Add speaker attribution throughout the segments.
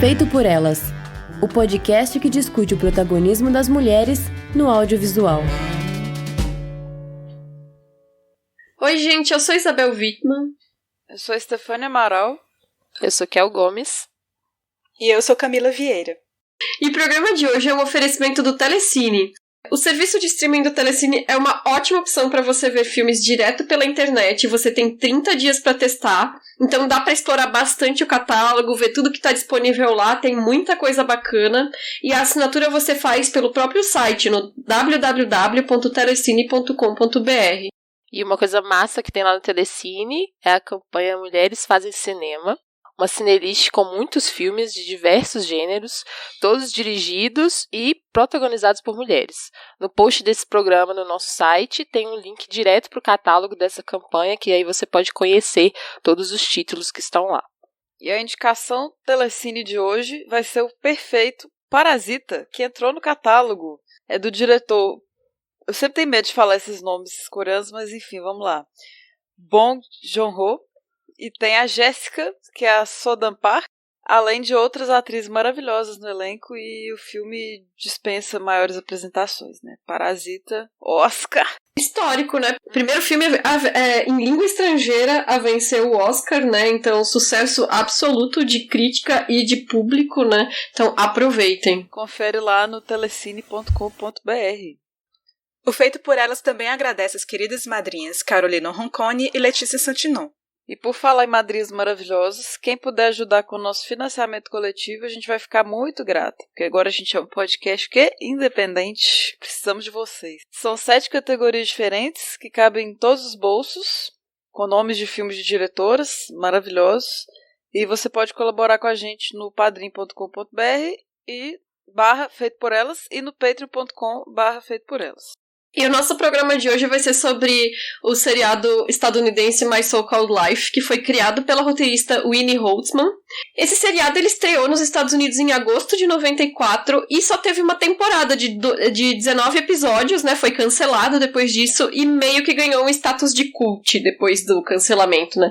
Speaker 1: Feito por Elas, o podcast que discute o protagonismo das mulheres no audiovisual.
Speaker 2: Oi, gente, eu sou Isabel Wittmann.
Speaker 3: Eu sou Estefânia Amaral.
Speaker 4: Eu sou Kel Gomes.
Speaker 5: E eu sou Camila Vieira.
Speaker 2: E o programa de hoje é um oferecimento do Telecine. O serviço de streaming do Telecine é uma ótima opção para você ver filmes direto pela internet. Você tem 30 dias para testar, então dá para explorar bastante o catálogo, ver tudo que está disponível lá, tem muita coisa bacana. E a assinatura você faz pelo próprio site, no www.telecine.com.br.
Speaker 4: E uma coisa massa que tem lá no Telecine é a campanha Mulheres Fazem Cinema, uma cinelist com muitos filmes de diversos gêneros, todos dirigidos e protagonizados por mulheres. No post desse programa no nosso site tem um link direto para o catálogo dessa campanha, que aí você pode conhecer todos os títulos que estão lá.
Speaker 3: E a indicação Telecine de hoje vai ser o perfeito Parasita, que entrou no catálogo. É do diretor... Eu sempre tenho medo de falar esses nomes coreanos, mas enfim, vamos lá. Bong Joon-ho. E tem a Jéssica, que é a Sodam Park, além de outras atrizes maravilhosas no elenco, e o filme dispensa maiores apresentações, né? Parasita, Oscar.
Speaker 2: Histórico, né? Primeiro filme em língua estrangeira a vencer o Oscar, né? Então, sucesso absoluto de crítica e de público, né? Então, aproveitem.
Speaker 3: Confere lá no telecine.com.br.
Speaker 5: O Feito por Elas também agradece as queridas madrinhas Carolina Roncone e Letícia Santinon.
Speaker 3: E por falar em madrinhas maravilhosas, quem puder ajudar com o nosso financiamento coletivo, a gente vai ficar muito grato. Porque agora a gente é um podcast que é independente. Precisamos de vocês. São 7 categorias diferentes que cabem em todos os bolsos, com nomes de filmes de diretoras maravilhosos. E você pode colaborar com a gente no padrim.com.br e /feito por elas e no patreon.com/feito por elas.
Speaker 2: E o nosso programa de hoje vai ser sobre o seriado estadunidense My So-Called Life, que foi criado pela roteirista Winnie Holtzman. Esse seriado ele estreou nos Estados Unidos em agosto de 94 e só teve uma temporada de 19 episódios, né? Foi cancelado depois disso e meio que ganhou um status de cult depois do cancelamento, né?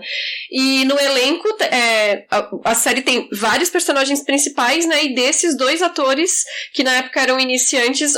Speaker 2: E no elenco, a série tem vários personagens principais, né? E desses 2 atores, que na época eram iniciantes,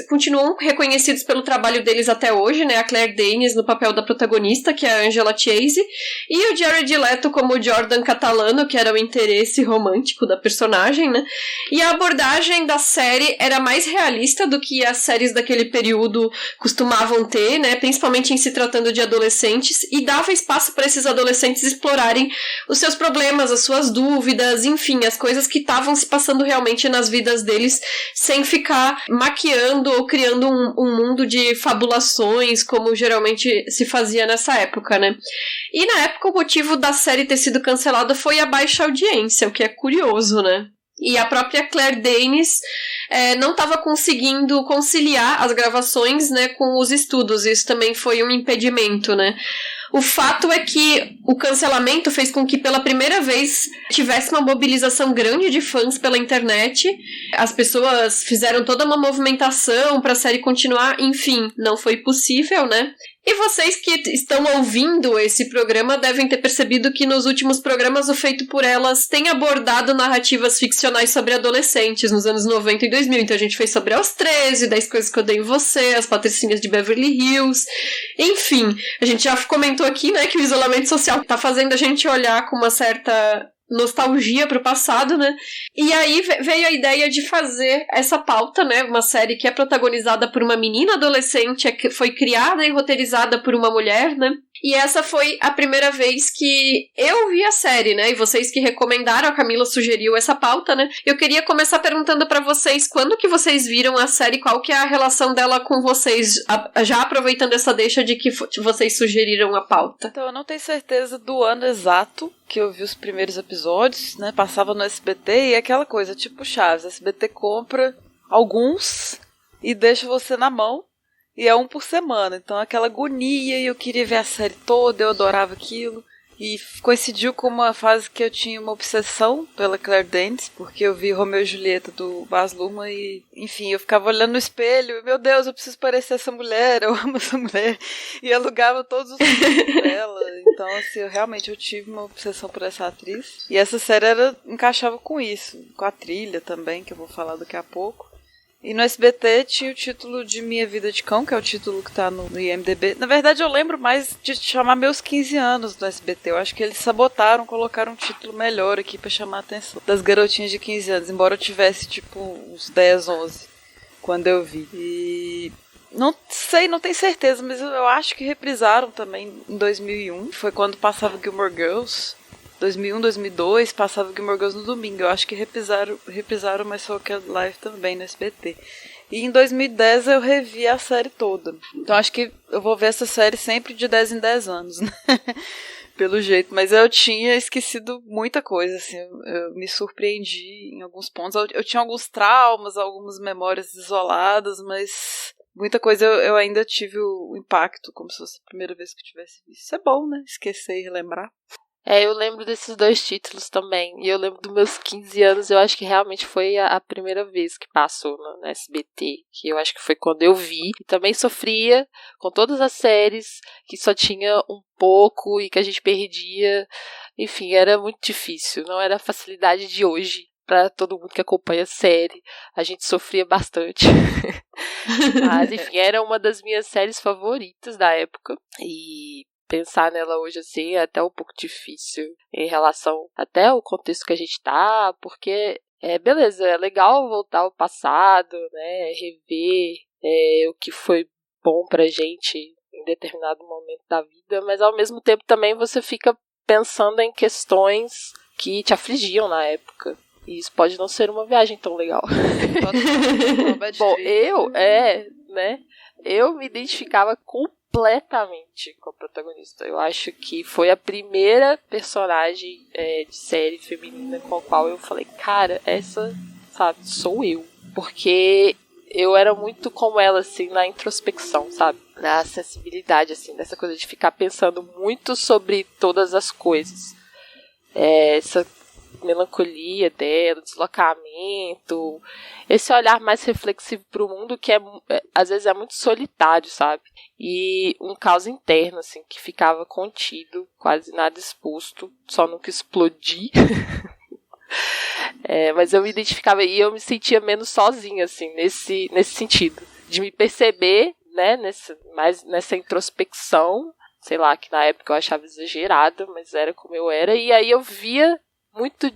Speaker 2: continuam reconhecidos pelo trabalho deles até hoje, né? A Claire Danes no papel da protagonista, que é a Angela Chase, e o Jared Leto como o Jordan Catalano, que era o interesse romântico da personagem, né? E a abordagem da série era mais realista do que as séries daquele período costumavam ter, né? Principalmente em se tratando de adolescentes, e dava espaço para esses adolescentes explorarem os seus problemas, as suas dúvidas, enfim, as coisas que estavam se passando realmente nas vidas deles, sem ficar maquiando ou criando um mundo de fabulações, como geralmente se fazia nessa época, né? E na época o motivo da série ter sido cancelada foi a baixa audiência, o que é curioso, né? E a própria Claire Danes não estava conseguindo conciliar as gravações, né, com os estudos. Isso também foi um impedimento, né? O fato é que o cancelamento fez com que pela primeira vez tivesse uma mobilização grande de fãs pela internet. As pessoas fizeram toda uma movimentação para a série continuar, enfim, não foi possível, né? E vocês que estão ouvindo esse programa devem ter percebido que nos últimos programas o Feito por Elas tem abordado narrativas ficcionais sobre adolescentes nos anos 90 e 2000. Então a gente fez sobre Aos 13, 10 Coisas que Eu Odeio em Você, As Patricinhas de Beverly Hills. Enfim, a gente já comentou aqui, né, que o isolamento social tá fazendo a gente olhar com uma certa nostalgia pro passado, né? E aí veio a ideia de fazer essa pauta, né? Uma série que é protagonizada por uma menina adolescente, que foi criada e roteirizada por uma mulher, né? E essa foi a primeira vez que eu vi a série, né? E vocês que recomendaram, a Camila sugeriu essa pauta, né? Eu queria começar perguntando pra vocês, quando que vocês viram a série, qual que é a relação dela com vocês, já aproveitando essa deixa de que vocês sugeriram a pauta.
Speaker 3: Então, eu não tenho certeza do ano exato que eu vi os primeiros episódios, né? Passava no SBT e é aquela coisa, tipo Chaves, SBT compra alguns e deixa você na mão. E é um por semana, então aquela agonia, e eu queria ver a série toda, eu adorava aquilo. E coincidiu com uma fase que eu tinha uma obsessão pela Claire Danes, porque eu vi Romeu e Julieta do Baz Luhrmann e, enfim, eu ficava olhando no espelho, meu Deus, eu preciso parecer essa mulher, eu amo essa mulher, e alugava todos os filmes dela. Então, assim, eu tive uma obsessão por essa atriz. E essa série encaixava com isso, com a trilha também, que eu vou falar daqui a pouco. E no SBT tinha o título de Minha Vida de Cão, que é o título que tá no IMDb. Na verdade, eu lembro mais de chamar Meus 15 Anos no SBT. Eu acho que eles sabotaram, colocaram um título melhor aqui pra chamar a atenção das garotinhas de 15 anos. Embora eu tivesse, tipo, uns 10, 11 quando eu vi. E não sei, não tenho certeza, mas eu acho que reprisaram também em 2001. Foi quando passava Gilmore Girls. 2001, 2002, passava Gilmore Girls no domingo. Eu acho que reprisaram My So-Called Life também no SBT. E em 2010 eu revi a série toda. Então acho que eu vou ver essa série sempre de 10 em 10 anos, né? Pelo jeito. Mas eu tinha esquecido muita coisa, assim. Eu me surpreendi em alguns pontos. Eu tinha alguns traumas, algumas memórias isoladas, mas muita coisa eu ainda tive o impacto, como se fosse a primeira vez que eu tivesse visto. Isso é bom, né? Esquecer e relembrar.
Speaker 4: Eu lembro desses dois títulos também. E eu lembro dos meus 15 anos, eu acho que realmente foi a primeira vez que passou no SBT. Que eu acho que foi quando eu vi. E também sofria com todas as séries, que só tinha um pouco e que a gente perdia. Enfim, era muito difícil. Não era a facilidade de hoje para todo mundo que acompanha a série. A gente sofria bastante. Mas, enfim, era uma das minhas séries favoritas da época. E pensar nela hoje assim é até um pouco difícil em relação até ao contexto que a gente tá, porque beleza, é legal voltar ao passado, né, rever o que foi bom pra gente em determinado momento da vida, mas ao mesmo tempo também você fica pensando em questões que te afligiam na época, e isso pode não ser uma viagem tão legal. Bom, eu me identificava completamente com a protagonista. Eu acho que foi a primeira personagem de série feminina com a qual eu falei, cara, essa, sabe, sou eu. Porque eu era muito como ela, assim, na introspecção, sabe? Na sensibilidade, assim, dessa coisa de ficar pensando muito sobre todas as coisas. Essa melancolia dela, deslocamento, esse olhar mais reflexivo para o mundo que às vezes é muito solitário, sabe? E um caos interno, assim, que ficava contido, quase nada exposto, só nunca explodir. Mas eu me identificava e eu me sentia menos sozinha, assim, nesse sentido, de me perceber, né, nessa introspecção, sei lá, que na época eu achava exagerada, mas era como eu era, e aí eu via muito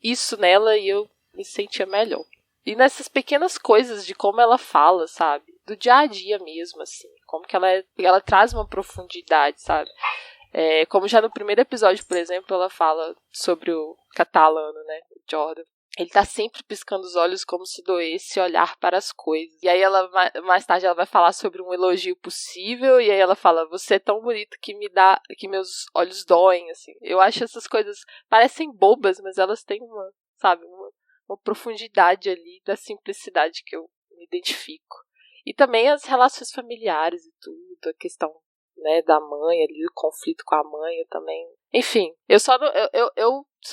Speaker 4: isso nela e eu me sentia melhor. E nessas pequenas coisas de como ela fala, sabe? Do dia a dia mesmo, assim. Como que ela traz uma profundidade, sabe? Como já no primeiro episódio, por exemplo, ela fala sobre o catalano, né? O Jordan. Ele tá sempre piscando os olhos como se doesse olhar para as coisas. E aí mais tarde ela vai falar sobre um elogio possível. E aí ela fala, você é tão bonito que meus olhos doem, assim. Eu acho essas coisas parecem bobas, mas elas têm uma profundidade ali da simplicidade que eu me identifico. E também as relações familiares e tudo, a questão, né, da mãe ali, o conflito com a mãe, eu também. Enfim, eu só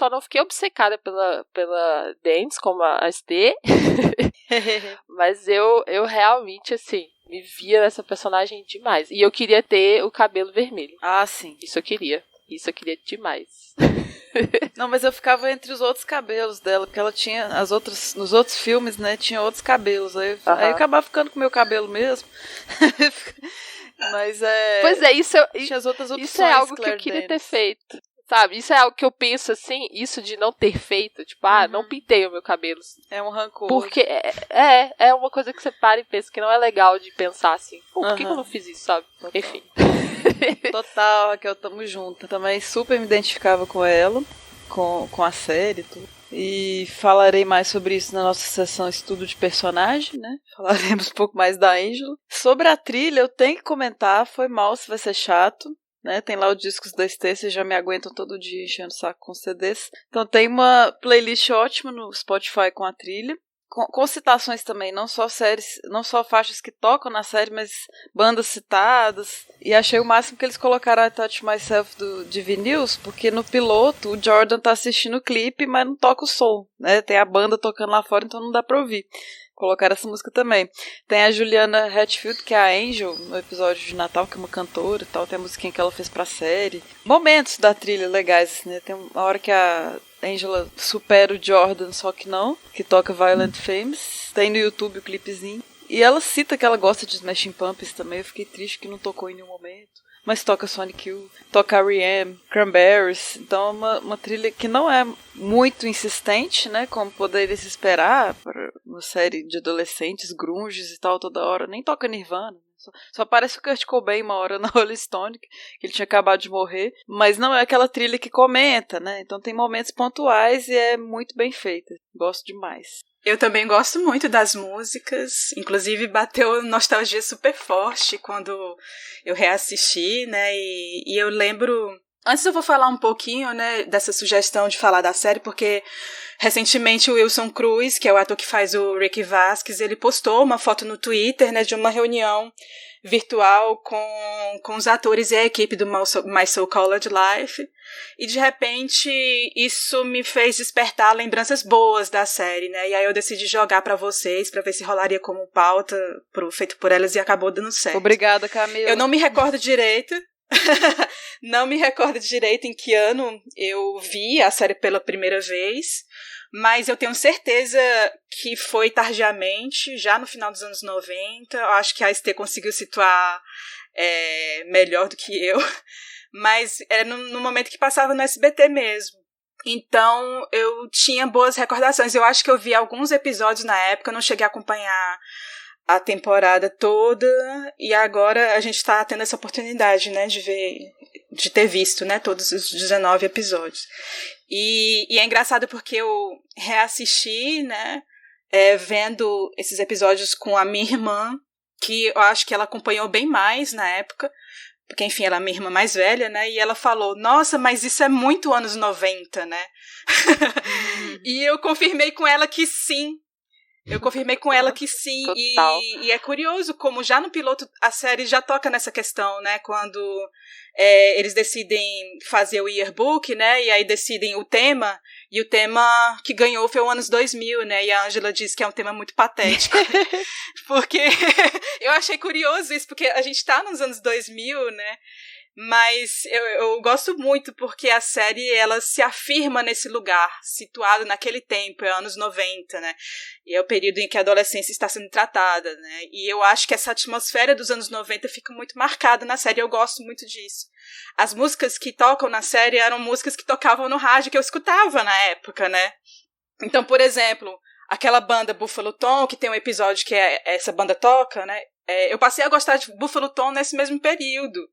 Speaker 4: não fiquei obcecada pela Danes como a ST, mas eu realmente, assim, me via nessa personagem demais. E eu queria ter o cabelo vermelho.
Speaker 3: Ah, sim.
Speaker 4: Isso eu queria demais.
Speaker 3: Não, mas eu ficava entre os outros cabelos dela, porque ela tinha nos outros filmes, né, tinha outros cabelos. Aí eu acabava ficando com o meu cabelo mesmo. Mas
Speaker 4: Pois é, isso é algo
Speaker 3: Claire
Speaker 4: que eu queria
Speaker 3: Danes.
Speaker 4: ter feito. Sabe? Isso é algo que eu penso assim, isso de não ter feito, tipo, não pintei o meu cabelo.
Speaker 3: É um rancor.
Speaker 4: Porque é uma coisa que você para e pensa que não é legal de pensar assim, por que eu não fiz isso, sabe?
Speaker 3: Total.
Speaker 4: Enfim.
Speaker 3: Total, Raquel, tamo junto. Também super me identificava com ela, com a série e tudo. E falarei mais sobre isso na nossa sessão estudo de personagem, né? Falaremos um pouco mais da Angela. Sobre a trilha, eu tenho que comentar, foi mal se vai ser chato, né? Tem lá os discos da Stacey, vocês já me aguentam todo dia enchendo o saco com CDs. Então tem uma playlist ótima no Spotify com a trilha, com citações também, não só séries, não só faixas que tocam na série, mas bandas citadas. E achei o máximo que eles colocaram I Touch Myself de Vinils, porque no piloto o Jordan tá assistindo o clipe, mas não toca o som, né? Tem a banda tocando lá fora, então não dá pra ouvir. Colocaram essa música também. Tem a Juliana Hatfield, que é a Angel, no episódio de Natal, que é uma cantora e tal. Tem a musiquinha que ela fez pra série. Momentos da trilha legais, né? Tem uma hora que a Angela supera o Jordan, só que não, que toca Violent Femmes. Tem no YouTube o clipezinho. E ela cita que ela gosta de Smashing Pumpkins também. Eu fiquei triste que não tocou em nenhum momento. Mas toca Sonic Youth, toca R.E.M., Cranberries. Então é uma trilha que não é muito insistente, né? Como poderia se esperar para uma série de adolescentes, grunges e tal, toda hora. Nem toca Nirvana. Só aparece o Kurt Cobain uma hora na Rolling Stone, que ele tinha acabado de morrer. Mas não é aquela trilha que comenta, né? Então tem momentos pontuais e é muito bem feita. Gosto demais.
Speaker 5: Eu também gosto muito das músicas, inclusive bateu nostalgia super forte quando eu reassisti, né, e eu lembro... Antes eu vou falar um pouquinho, né, dessa sugestão de falar da série, porque recentemente o Wilson Cruz, que é o ator que faz o Ricky Vasquez, ele postou uma foto no Twitter, né, de uma reunião virtual com os atores e a equipe do My So-Called Life, e de repente isso me fez despertar lembranças boas da série, né, e aí eu decidi jogar pra vocês, pra ver se rolaria como pauta feito por elas, e acabou dando certo.
Speaker 3: Obrigada, Camila.
Speaker 5: Eu não me recordo direito, não me recordo direito em que ano eu vi a série pela primeira vez, mas eu tenho certeza que foi tardiamente, já no final dos anos 90. Eu acho que a ST conseguiu situar melhor do que eu, mas era no momento que passava no SBT mesmo. Então eu tinha boas recordações. Eu acho que eu vi alguns episódios na época, não cheguei a acompanhar a temporada toda, e agora a gente está tendo essa oportunidade, né, de ter visto, né, todos os 19 episódios. E é engraçado porque eu reassisti, né, vendo esses episódios com a minha irmã, que eu acho que ela acompanhou bem mais na época, porque, enfim, ela é minha irmã mais velha, né, e ela falou, nossa, mas isso é muito anos 90, né? E eu confirmei com ela que sim. E é curioso como já no piloto a série já toca nessa questão, né, quando eles decidem fazer o yearbook, né, e aí decidem o tema, e o tema que ganhou foi o anos 2000, né, e a Ângela diz que é um tema muito patético, porque eu achei curioso isso, porque a gente tá nos anos 2000, né, mas eu gosto muito porque a série ela se afirma nesse lugar, situado naquele tempo, anos 90, né? E é o período em que a adolescência está sendo tratada, né? E eu acho que essa atmosfera dos anos 90 fica muito marcada na série, eu gosto muito disso. As músicas que tocam na série eram músicas que tocavam no rádio, que eu escutava na época, né? Então, por exemplo, aquela banda Buffalo Tom, que tem um episódio que essa banda toca, né? Eu passei a gostar de Buffalo Tom nesse mesmo período.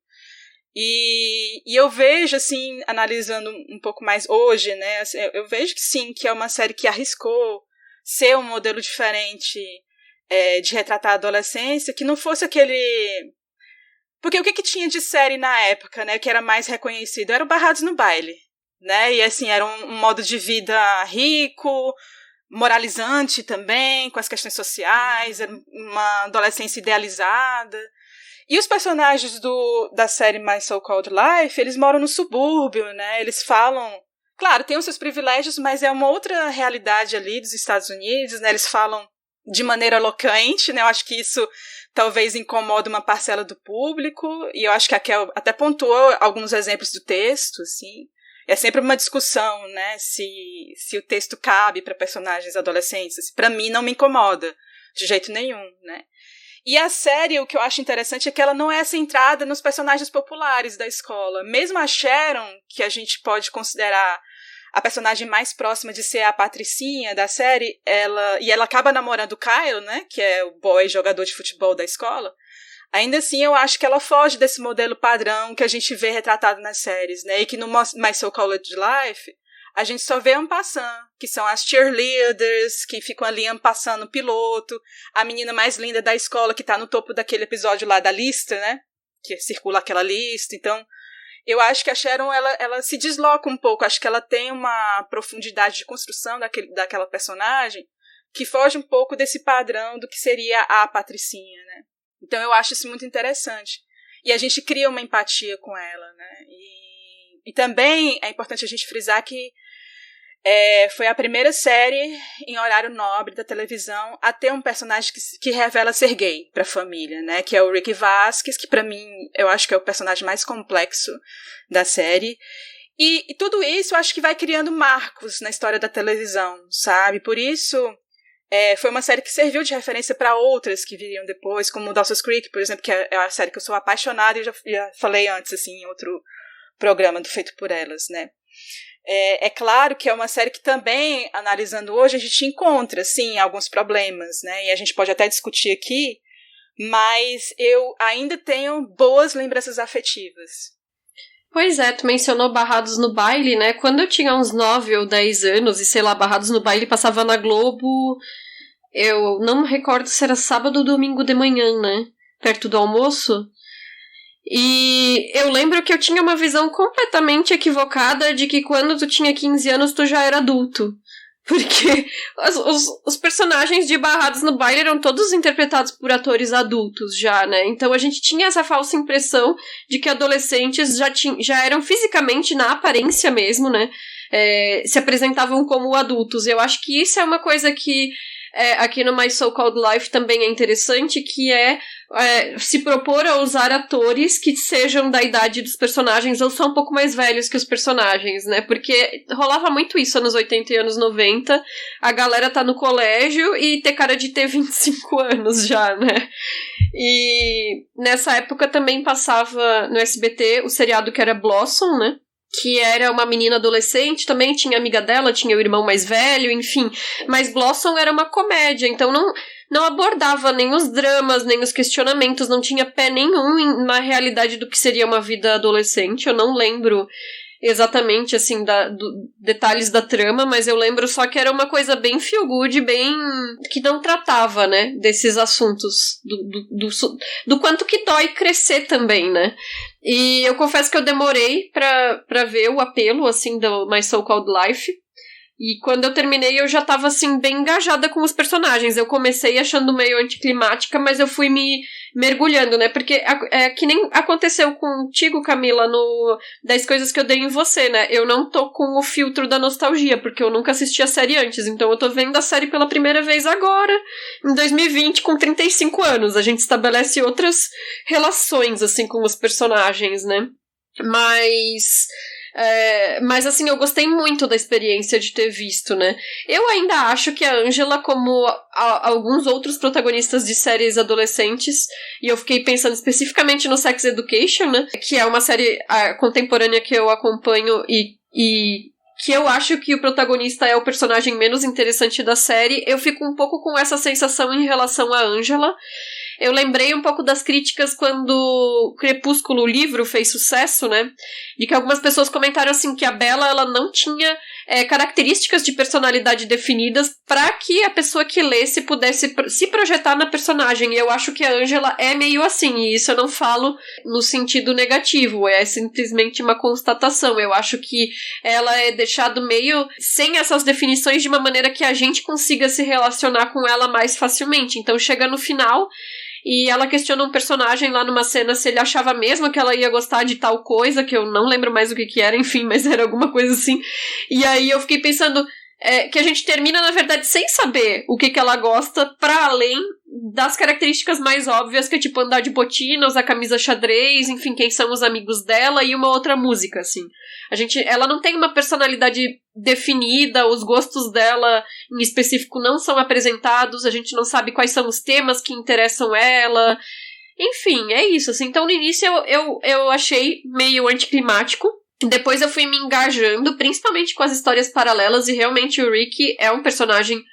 Speaker 5: E eu vejo, assim, analisando um pouco mais hoje, né, assim, eu vejo que sim, que é uma série que arriscou ser um modelo diferente de retratar a adolescência, que não fosse aquele... Porque o que tinha de série na época, né, que era mais reconhecido, era o Barrados no Baile, né, e assim, era um modo de vida rico, moralizante também, com as questões sociais, era uma adolescência idealizada. E os personagens da série My So-Called Life, eles moram no subúrbio, né? Eles falam... Claro, tem os seus privilégios, mas é uma outra realidade ali dos Estados Unidos, né? Eles falam de maneira eloquente, né? Eu acho que isso talvez incomoda uma parcela do público, e eu acho que a Kel até pontuou alguns exemplos do texto, assim. É sempre uma discussão, né? Se o texto cabe para personagens adolescentes. Para mim, não me incomoda, de jeito nenhum, né? E a série, o que eu acho interessante é que ela não é centrada nos personagens populares da escola. Mesmo a Sharon, que a gente pode considerar a personagem mais próxima de ser a Patricinha da série, ela acaba namorando o Kyle, né, que é o boy jogador de futebol da escola. Ainda assim, eu acho que ela foge desse modelo padrão que a gente vê retratado nas séries, né, e que no My So-Called Life a gente só vê en passant, que são as cheerleaders, que ficam ali en passant no piloto, a menina mais linda da escola, que tá no topo daquele episódio lá da lista, né, que circula aquela lista. Então, eu acho que a Sharon, ela se desloca um pouco, acho que ela tem uma profundidade de construção daquela personagem que foge um pouco desse padrão do que seria a Patricinha, né? Então eu acho isso muito interessante. E a gente cria uma empatia com ela, né? E também é importante a gente frisar que foi a primeira série em horário nobre da televisão a ter um personagem que revela ser gay para a família, né? Que é o Ricky Vasquez, que para mim eu acho que é o personagem mais complexo da série. E tudo isso eu acho que vai criando marcos na história da televisão, sabe? Por isso foi uma série que serviu de referência para outras que viriam depois, como Dawson's Creek, por exemplo, que é a série que eu sou apaixonada e eu já falei antes, assim, em outro programa feito por elas, né? É claro que é uma série que também, analisando hoje, a gente encontra, sim, alguns problemas, né? E a gente pode até discutir aqui, mas eu ainda tenho boas lembranças afetivas.
Speaker 2: Pois é, tu mencionou Barrados no Baile, né? Quando eu tinha uns 9 ou 10 anos, e sei lá, Barrados no Baile passava na Globo, eu não me recordo se era sábado ou domingo de manhã, né? Perto do almoço. E eu lembro que eu tinha uma visão completamente equivocada de que quando tu tinha 15 anos tu já era adulto. Porque os personagens de Barrados no Baile eram todos interpretados por atores adultos já, né? Então a gente tinha essa falsa impressão de que adolescentes já eram fisicamente, na aparência mesmo, né? Se apresentavam como adultos. Eu acho que isso é uma coisa que aqui no My So-Called Life também é interessante, que se propor a usar atores que sejam da idade dos personagens ou são um pouco mais velhos que os personagens, né? Porque rolava muito isso nos 80 e anos 90, a galera tá no colégio e ter cara de ter 25 anos já, né? E nessa época também passava no SBT o seriado que era Blossom, né? Que era uma menina adolescente, também tinha amiga dela, tinha o irmão mais velho, enfim. Mas Blossom era uma comédia, então não abordava nem os dramas, nem os questionamentos, não tinha pé nenhum na realidade do que seria uma vida adolescente. Eu não lembro exatamente, assim, detalhes da trama, mas eu lembro só que era uma coisa bem feel good, bem... que não tratava, né, desses assuntos, do quanto que dói crescer também, né. E eu confesso que eu demorei pra ver o apelo, assim, do My So-Called Life. E quando eu terminei, eu já tava, assim, bem engajada com os personagens. Eu comecei achando meio anticlimática, mas eu fui me mergulhando, né? Porque é que nem aconteceu contigo, Camila, no 10 Coisas que Eu Dei em Você, né? Eu não tô com o filtro da nostalgia, porque eu nunca assisti a série antes. Então eu tô vendo a série pela primeira vez agora, em 2020, com 35 anos. A gente estabelece outras relações, assim, com os personagens, né? Mas assim, eu gostei muito da experiência de ter visto, né? Eu ainda acho que a Angela, como alguns outros protagonistas de séries adolescentes, e eu fiquei pensando especificamente no Sex Education, né? Que é uma série contemporânea que eu acompanho e que eu acho que o protagonista é o personagem menos interessante da série. Eu fico um pouco com essa sensação em relação a Angela. Eu lembrei um pouco das críticas quando Crepúsculo, o livro, fez sucesso, né? De que algumas pessoas comentaram assim que a Bella, ela não tinha características de personalidade definidas para que a pessoa que lesse pudesse se projetar na personagem. E eu acho que a Angela é meio assim, e isso eu não falo no sentido negativo, é simplesmente uma constatação. Eu acho que ela é deixado meio sem essas definições de uma maneira que a gente consiga se relacionar com ela mais facilmente. Então chega no final... E ela questiona um personagem lá numa cena se ele achava mesmo que ela ia gostar de tal coisa, que eu não lembro mais o que era, enfim, mas era alguma coisa assim. E aí eu fiquei pensando que a gente termina, na verdade, sem saber o que ela gosta, pra além das características mais óbvias, que é tipo andar de botina, usar camisa xadrez, enfim, quem são os amigos dela e uma outra música, assim. Ela não tem uma personalidade definida, os gostos dela em específico não são apresentados, a gente não sabe quais são os temas que interessam ela. Enfim, é isso, assim. Então no início eu achei meio anticlimático. Depois eu fui me engajando, principalmente com as histórias paralelas, e realmente o Ricky é um personagem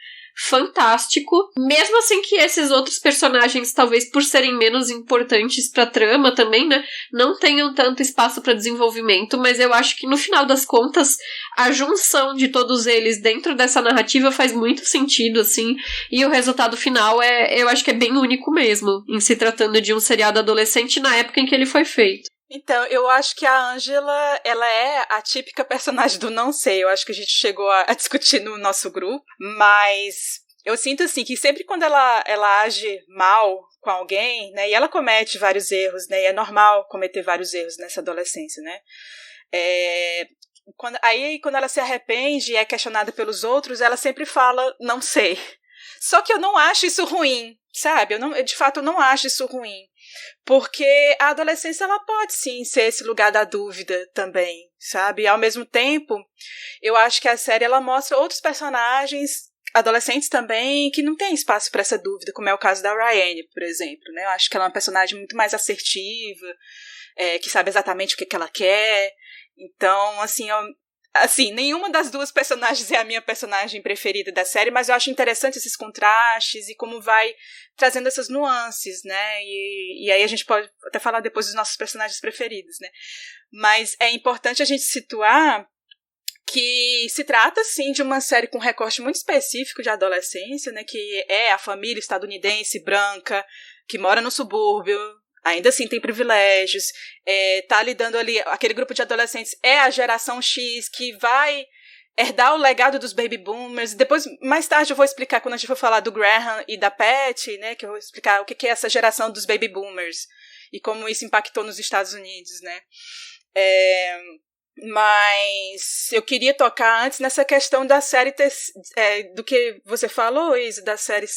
Speaker 2: fantástico. Mesmo assim que esses outros personagens, talvez por serem menos importantes pra trama também, né, não tenham tanto espaço pra desenvolvimento, mas eu acho que no final das contas, a junção de todos eles dentro dessa narrativa faz muito sentido, assim, e o resultado final eu acho que é bem único mesmo, em se tratando de um seriado adolescente na época em que ele foi feito.
Speaker 5: Então, eu acho que a Angela, ela é a típica personagem do não sei. Eu acho que a gente chegou a discutir no nosso grupo, mas eu sinto assim que sempre quando ela age mal com alguém, né, e ela comete vários erros, né, e é normal cometer vários erros nessa adolescência, né, quando ela se arrepende e é questionada pelos outros, ela sempre fala, não sei. Só que eu não acho isso ruim, sabe? De fato, eu não acho isso ruim. Porque a adolescência, ela pode sim ser esse lugar da dúvida também, sabe? E ao mesmo tempo, eu acho que a série, ela mostra outros personagens, adolescentes também, que não tem espaço para essa dúvida, como é o caso da Ryan, por exemplo, né? Eu acho que ela é uma personagem muito mais assertiva, que sabe exatamente o que ela quer. Então, assim, nenhuma das duas personagens é a minha personagem preferida da série, mas eu acho interessante esses contrastes e como vai trazendo essas nuances, né? E aí a gente pode até falar depois dos nossos personagens preferidos, né? Mas é importante a gente situar que se trata, sim, de uma série com um recorte muito específico de adolescência, né? Que é a família estadunidense branca que mora no subúrbio, ainda assim tem privilégios, tá lidando ali, aquele grupo de adolescentes é a geração X que vai herdar o legado dos baby boomers. Depois, mais tarde eu vou explicar, quando a gente for falar do Graham e da Pat, né, que eu vou explicar o que é essa geração dos baby boomers e como isso impactou nos Estados Unidos, né. Mas eu queria tocar antes nessa questão da série do que você falou, Isa, da série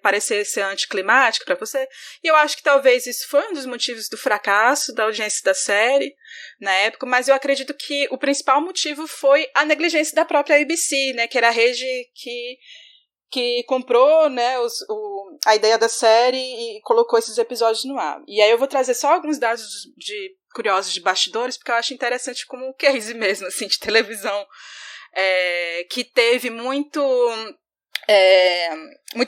Speaker 5: parecer ser anticlimática para você. E eu acho que talvez isso foi um dos motivos do fracasso da audiência da série na época, mas eu acredito que o principal motivo foi a negligência da própria ABC, né, que era a rede que comprou, né, a ideia da série e colocou esses episódios no ar. E aí eu vou trazer só alguns dados curiosos de bastidores, porque eu acho interessante como um case mesmo, assim, de televisão, que teve muita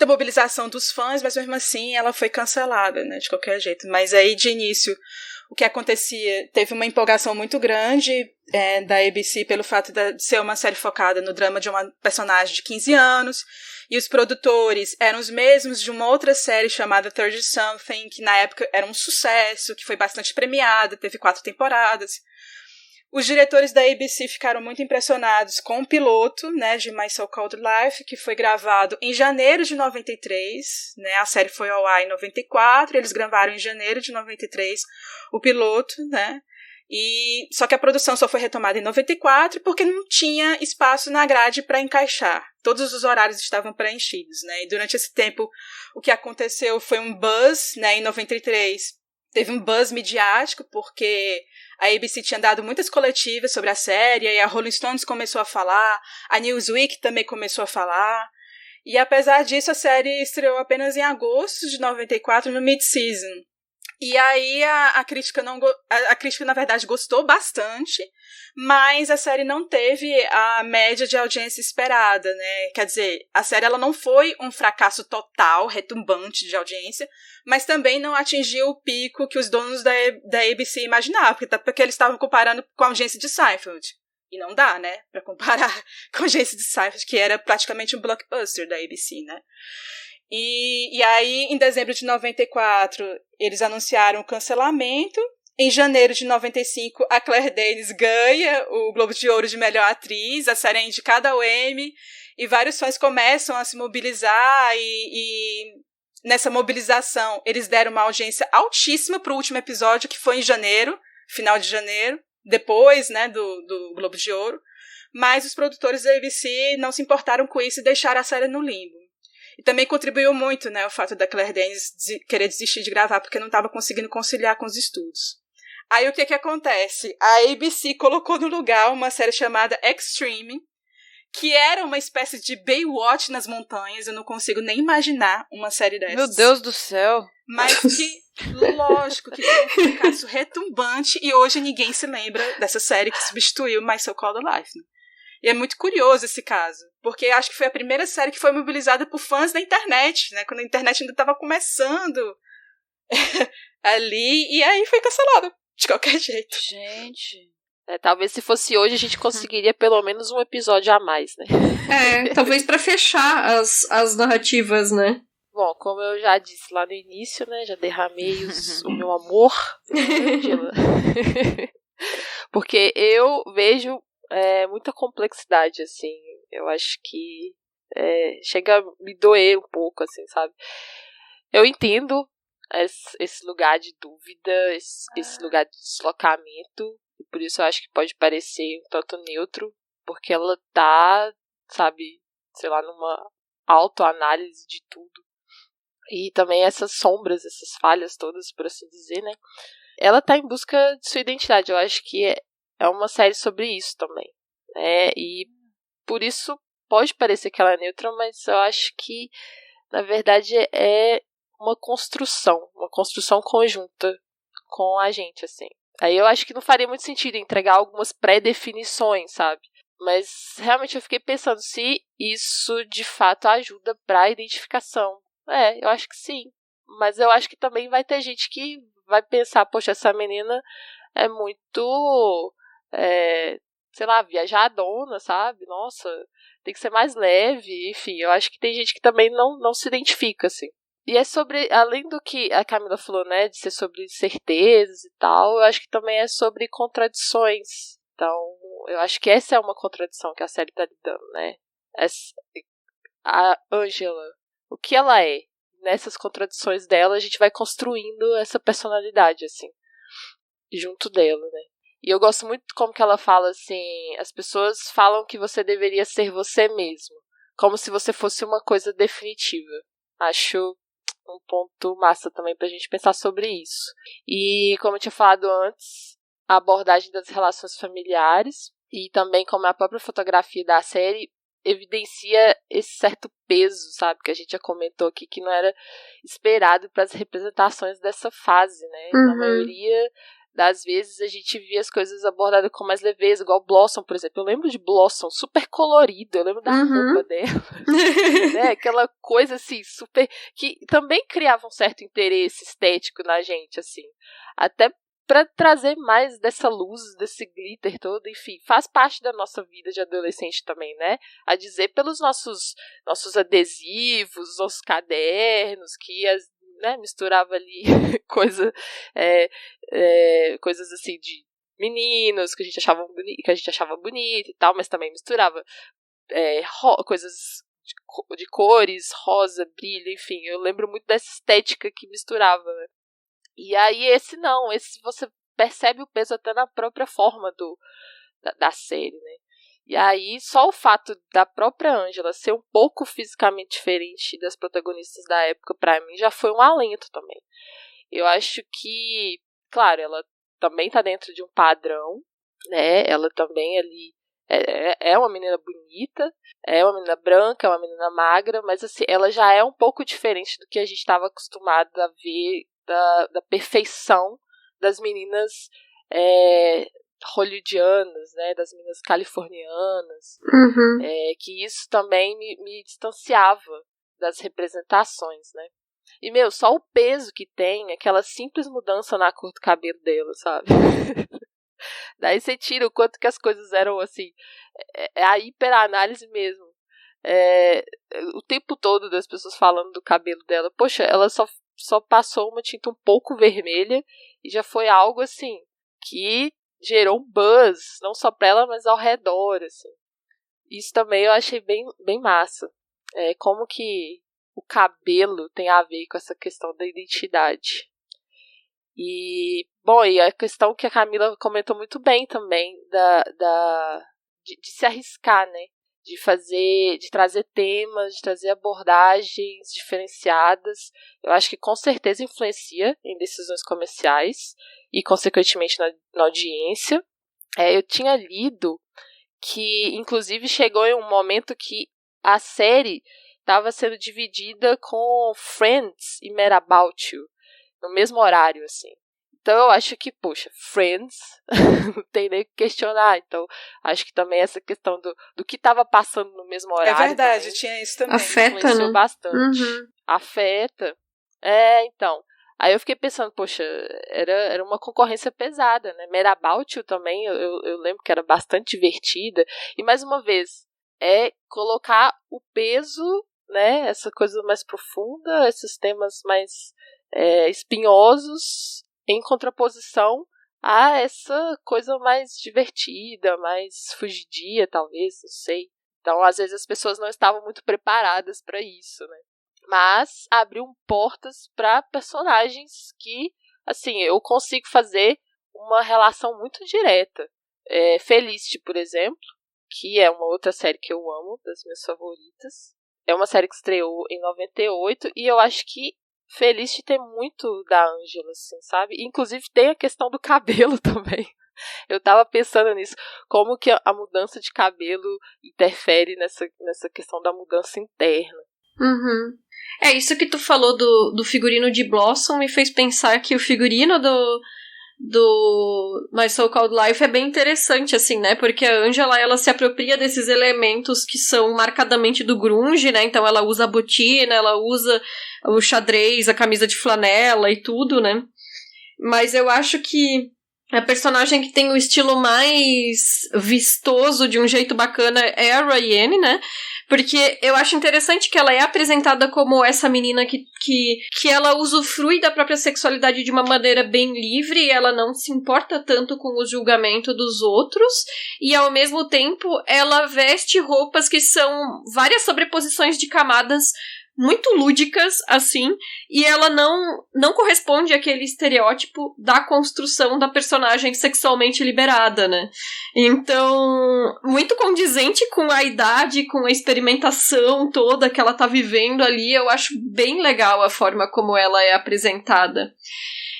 Speaker 5: mobilização dos fãs, mas mesmo assim ela foi cancelada, né, de qualquer jeito. Mas aí, de início, o que acontecia, teve uma empolgação muito grande da ABC pelo fato de ser uma série focada no drama de uma personagem de 15 anos, e os produtores eram os mesmos de uma outra série chamada 30 Something, que na época era um sucesso, que foi bastante premiada, teve 4 temporadas. Os diretores da ABC ficaram muito impressionados com o piloto, né, de My So-Called Life, que foi gravado em janeiro de 93, né, a série foi ao ar em 94, eles gravaram em janeiro de 93 o piloto, né, só que a produção só foi retomada em 94 porque não tinha espaço na grade para encaixar. Todos os horários estavam preenchidos, né, e durante esse tempo o que aconteceu foi um buzz, né, em 93 teve um buzz midiático porque a ABC tinha dado muitas coletivas sobre a série, e a Rolling Stones começou a falar, a Newsweek também começou a falar, e apesar disso a série estreou apenas em agosto de 94, no mid-season. E aí a crítica na verdade gostou bastante, mas a série não teve a média de audiência esperada, né? Quer dizer, a série ela não foi um fracasso total, retumbante de audiência, mas também não atingiu o pico que os donos da ABC imaginavam, porque eles estavam comparando com a audiência de Seinfeld. E não dá, né? Pra comparar com a audiência de Seinfeld, que era praticamente um blockbuster da ABC, né? E aí, em dezembro de 94, eles anunciaram o cancelamento. Em janeiro de 95, a Claire Danes ganha o Globo de Ouro de melhor atriz, a série é indicada ao Emmy, e vários fãs começam a se mobilizar, e nessa mobilização eles deram uma audiência altíssima para o último episódio, que foi em janeiro, final de janeiro, depois, né, do Globo de Ouro, mas os produtores da ABC não se importaram com isso e deixaram a série no limbo. E também contribuiu muito, né, o fato da Claire Danes querer desistir de gravar porque não estava conseguindo conciliar com os estudos. Aí o que acontece? A ABC colocou no lugar uma série chamada Extreme, que era uma espécie de Baywatch nas montanhas. Eu não consigo nem imaginar uma série dessas.
Speaker 3: Meu Deus do céu!
Speaker 5: Mas que, lógico, que foi um fracasso retumbante, e hoje ninguém se lembra dessa série que substituiu My So-Called Life, né? E é muito curioso esse caso, porque acho que foi a primeira série que foi mobilizada por fãs da internet, né? Quando a internet ainda estava começando ali, e aí foi cancelada, de qualquer jeito.
Speaker 3: Gente...
Speaker 4: talvez se fosse hoje a gente conseguiria pelo menos um episódio a mais, né?
Speaker 2: Talvez pra fechar as narrativas, né?
Speaker 4: Bom, como eu já disse lá no início, né? Já derramei o meu amor. Porque eu vejo muita complexidade, assim. Eu acho que chega a me doer um pouco, assim, sabe? Eu entendo esse lugar de dúvida, esse lugar de deslocamento, e por isso eu acho que pode parecer um tanto neutro, porque ela tá, sabe, sei lá, numa autoanálise de tudo. E também essas sombras, essas falhas todas, por assim dizer, né? Ela tá em busca de sua identidade. Eu acho que é uma série sobre isso também, né? E por isso pode parecer que ela é neutra, mas eu acho que, na verdade, é uma construção conjunta com a gente, assim. Aí eu acho que não faria muito sentido entregar algumas pré-definições, sabe? Mas realmente eu fiquei pensando se isso de fato ajuda pra identificação. Eu acho que sim. Mas eu acho que também vai ter gente que vai pensar, poxa, essa menina é muito, sei lá, viajadona, sabe? Nossa, tem que ser mais leve. Enfim, eu acho que tem gente que também não se identifica, assim. E é sobre, além do que a Camila falou, né, de ser sobre certezas e tal, eu acho que também é sobre contradições. Então, eu acho que essa é uma contradição que a série tá lidando, né? A Angela, o que ela é? Nessas contradições dela, a gente vai construindo essa personalidade, assim, junto dela, né? E eu gosto muito como que ela fala, assim, as pessoas falam que você deveria ser você mesmo, como se você fosse uma coisa definitiva. Acho um ponto massa também pra gente pensar sobre isso. E, como eu tinha falado antes, a abordagem das relações familiares e também como a própria fotografia da série evidencia esse certo peso, sabe, que a gente já comentou aqui, que não era esperado para as representações dessa fase, né? Na maioria das vezes a gente via as coisas abordadas com mais leveza, igual Blossom, por exemplo. Eu lembro de Blossom, super colorido, eu lembro da roupa dela, né? Aquela coisa assim, super, que também criava um certo interesse estético na gente, assim, até para trazer mais dessa luz, desse glitter todo, enfim, faz parte da nossa vida de adolescente também, né? A dizer pelos nossos adesivos, nossos cadernos, que né, misturava ali coisas assim de meninos que a gente achava bonito e tal, mas também misturava coisas de cores, rosa, brilho, enfim, eu lembro muito dessa estética que misturava, né? E aí esse você percebe o peso até na própria forma da série, né? E aí só o fato da própria Angela ser um pouco fisicamente diferente das protagonistas da época, pra mim, já foi um alento também. Eu acho que, claro, ela também tá dentro de um padrão, né? Ela também ali é uma menina bonita, é uma menina branca, é uma menina magra, mas assim, ela já é um pouco diferente do que a gente estava acostumado a ver da perfeição das meninas hollywoodianas, né, das meninas californianas, que isso também me distanciava das representações, né. E, só o peso que tem, aquela simples mudança na cor do cabelo dela, sabe? Daí você tira o quanto que as coisas eram, assim, a hiperanálise mesmo. O tempo todo das pessoas falando do cabelo dela. Poxa, ela só passou uma tinta um pouco vermelha e já foi algo, assim, que gerou um buzz, não só pra ela, mas ao redor, assim. Isso também eu achei bem, bem massa. Como que o cabelo tem a ver com essa questão da identidade. E a questão que a Camila comentou muito bem também, de se arriscar, né? De trazer temas, de trazer abordagens diferenciadas. Eu acho que com certeza influencia em decisões comerciais e, consequentemente, na audiência. Eu tinha lido que, inclusive, chegou em um momento que a série estava sendo dividida com Friends e Mad About You, no mesmo horário, assim. Então eu acho que, poxa, Friends, não tem nem o que questionar. Então, acho que também essa questão do que estava passando no mesmo horário.
Speaker 5: É verdade,
Speaker 4: também
Speaker 5: tinha isso também.
Speaker 2: Afeta, né?
Speaker 4: Bastante. Afeta. Então. Aí eu fiquei pensando, poxa, era uma concorrência pesada, né? Mad About You também, eu lembro que era bastante divertida. E, mais uma vez, colocar o peso, né? Essa coisa mais profunda, esses temas mais espinhosos, em contraposição a essa coisa mais divertida, mais fugidia, talvez, não sei. Então, às vezes, as pessoas não estavam muito preparadas para isso, né? Mas abriu portas para personagens que, assim, eu consigo fazer uma relação muito direta. Felicity, por exemplo, que é uma outra série que eu amo, das minhas favoritas. É uma série que estreou em 98 e eu acho que Felicity tem muito da Angela, assim, sabe? Inclusive tem a questão do cabelo também. Eu tava pensando nisso, como que a mudança de cabelo interfere nessa questão da mudança interna.
Speaker 2: Uhum. Isso que tu falou do figurino de Blossom me fez pensar que o figurino do My So-Called Life é bem interessante, assim, né? Porque a Angela, ela se apropria desses elementos que são marcadamente do grunge, né? Então ela usa a botina, ela usa o xadrez, a camisa de flanela e tudo, né? Mas eu acho que a personagem que tem o estilo mais vistoso de um jeito bacana é a Rayane, né? Porque eu acho interessante que ela é apresentada como essa menina que ela usufrui da própria sexualidade de uma maneira bem livre, e ela não se importa tanto com o julgamento dos outros, e ao mesmo tempo ela veste roupas que são várias sobreposições de camadas muito lúdicas, assim, e ela não corresponde àquele estereótipo da construção da personagem sexualmente liberada, né? Então, muito condizente com a idade, com a experimentação toda que ela tá vivendo ali, eu acho bem legal a forma como ela é apresentada.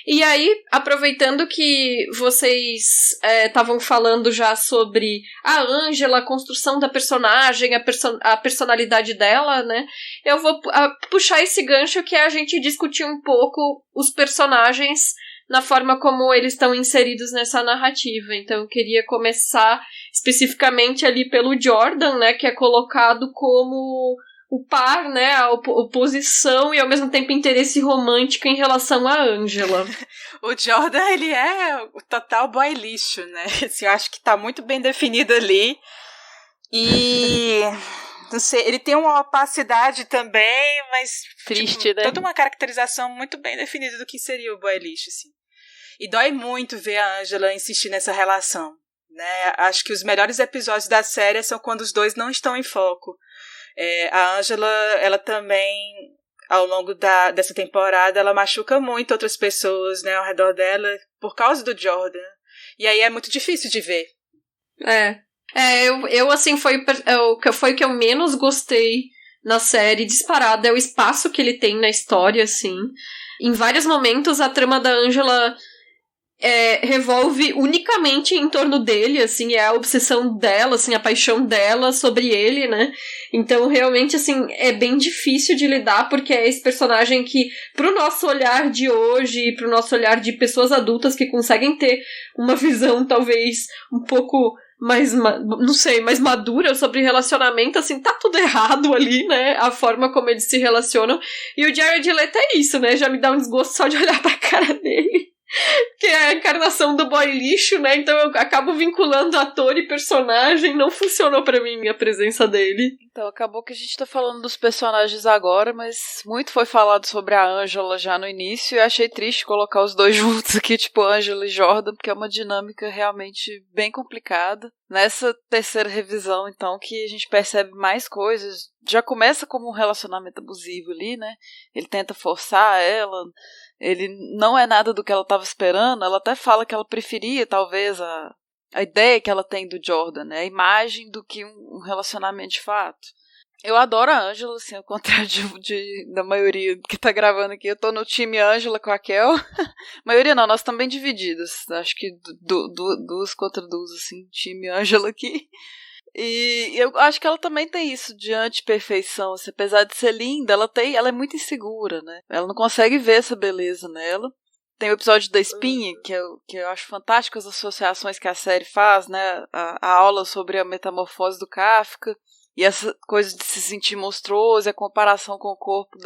Speaker 2: E aí, aproveitando que vocês estavam falando já sobre a Angela, a construção da personagem, a personalidade dela, né? Eu vou puxar esse gancho que é a gente discutir um pouco os personagens na forma como eles estão inseridos nessa narrativa. Então, eu queria começar especificamente ali pelo Jordan, né? Que é colocado como o par, né, a oposição e ao mesmo tempo interesse romântico em relação a Angela.
Speaker 5: O Jordan, ele é o total boy lixo, né? Assim, eu acho que tá muito bem definido ali. E não sei, ele tem uma opacidade também, mas
Speaker 4: triste, né?
Speaker 5: Toda uma caracterização muito bem definida do que seria o boy lixo, assim. E dói muito ver a Angela insistir nessa relação, né? Acho que os melhores episódios da série são quando os dois não estão em foco. A Angela, ela também, ao longo dessa temporada, ela machuca muito outras pessoas, né, ao redor dela, por causa do Jordan. E aí é muito difícil de ver.
Speaker 2: Eu assim, foi o que eu menos gostei na série, disparado, é o espaço que ele tem na história, assim. Em vários momentos, a trama da Angela revolve unicamente em torno dele, assim, é a obsessão dela, assim, a paixão dela sobre ele, né? Então, realmente, assim, é bem difícil de lidar, porque é esse personagem que, pro nosso olhar de hoje, pro nosso olhar de pessoas adultas que conseguem ter uma visão, talvez, um pouco mais, não sei, mais madura sobre relacionamento, assim, tá tudo errado ali, né? A forma como eles se relacionam. E o Jared Leto é isso, né? Já me dá um desgosto só de olhar pra cara dele. Que é a encarnação do boy lixo, né? Então eu acabo vinculando ator e personagem. Não funcionou pra mim a presença dele.
Speaker 3: Então acabou que a gente tá falando dos personagens agora, mas muito foi falado sobre a Angela já no início. E eu achei triste colocar os dois juntos aqui, tipo Angela e Jordan, porque é uma dinâmica realmente bem complicada. Nessa terceira revisão, então, que a gente percebe mais coisas. Já começa como um relacionamento abusivo ali, né? Ele tenta forçar ela, ele não é nada do que ela estava esperando. Ela até fala que ela preferia, talvez, a ideia que ela tem do Jordan, né? A imagem do que um relacionamento de fato. Eu adoro a Angela, assim, ao contrário da maioria que tá gravando aqui. Eu tô no time Angela com a Kel. Maioria não, nós estamos bem divididas. Acho que duas contra duas, assim, time Angela aqui. E eu acho que ela também tem isso de anti-perfeição, assim, apesar de ser linda, ela é muito insegura, né? Ela não consegue ver essa beleza nela. Tem o episódio da espinha, que eu acho fantástico as associações que a série faz, né? A aula sobre a metamorfose do Kafka, e essa coisa de se sentir monstruoso, a comparação com o corpo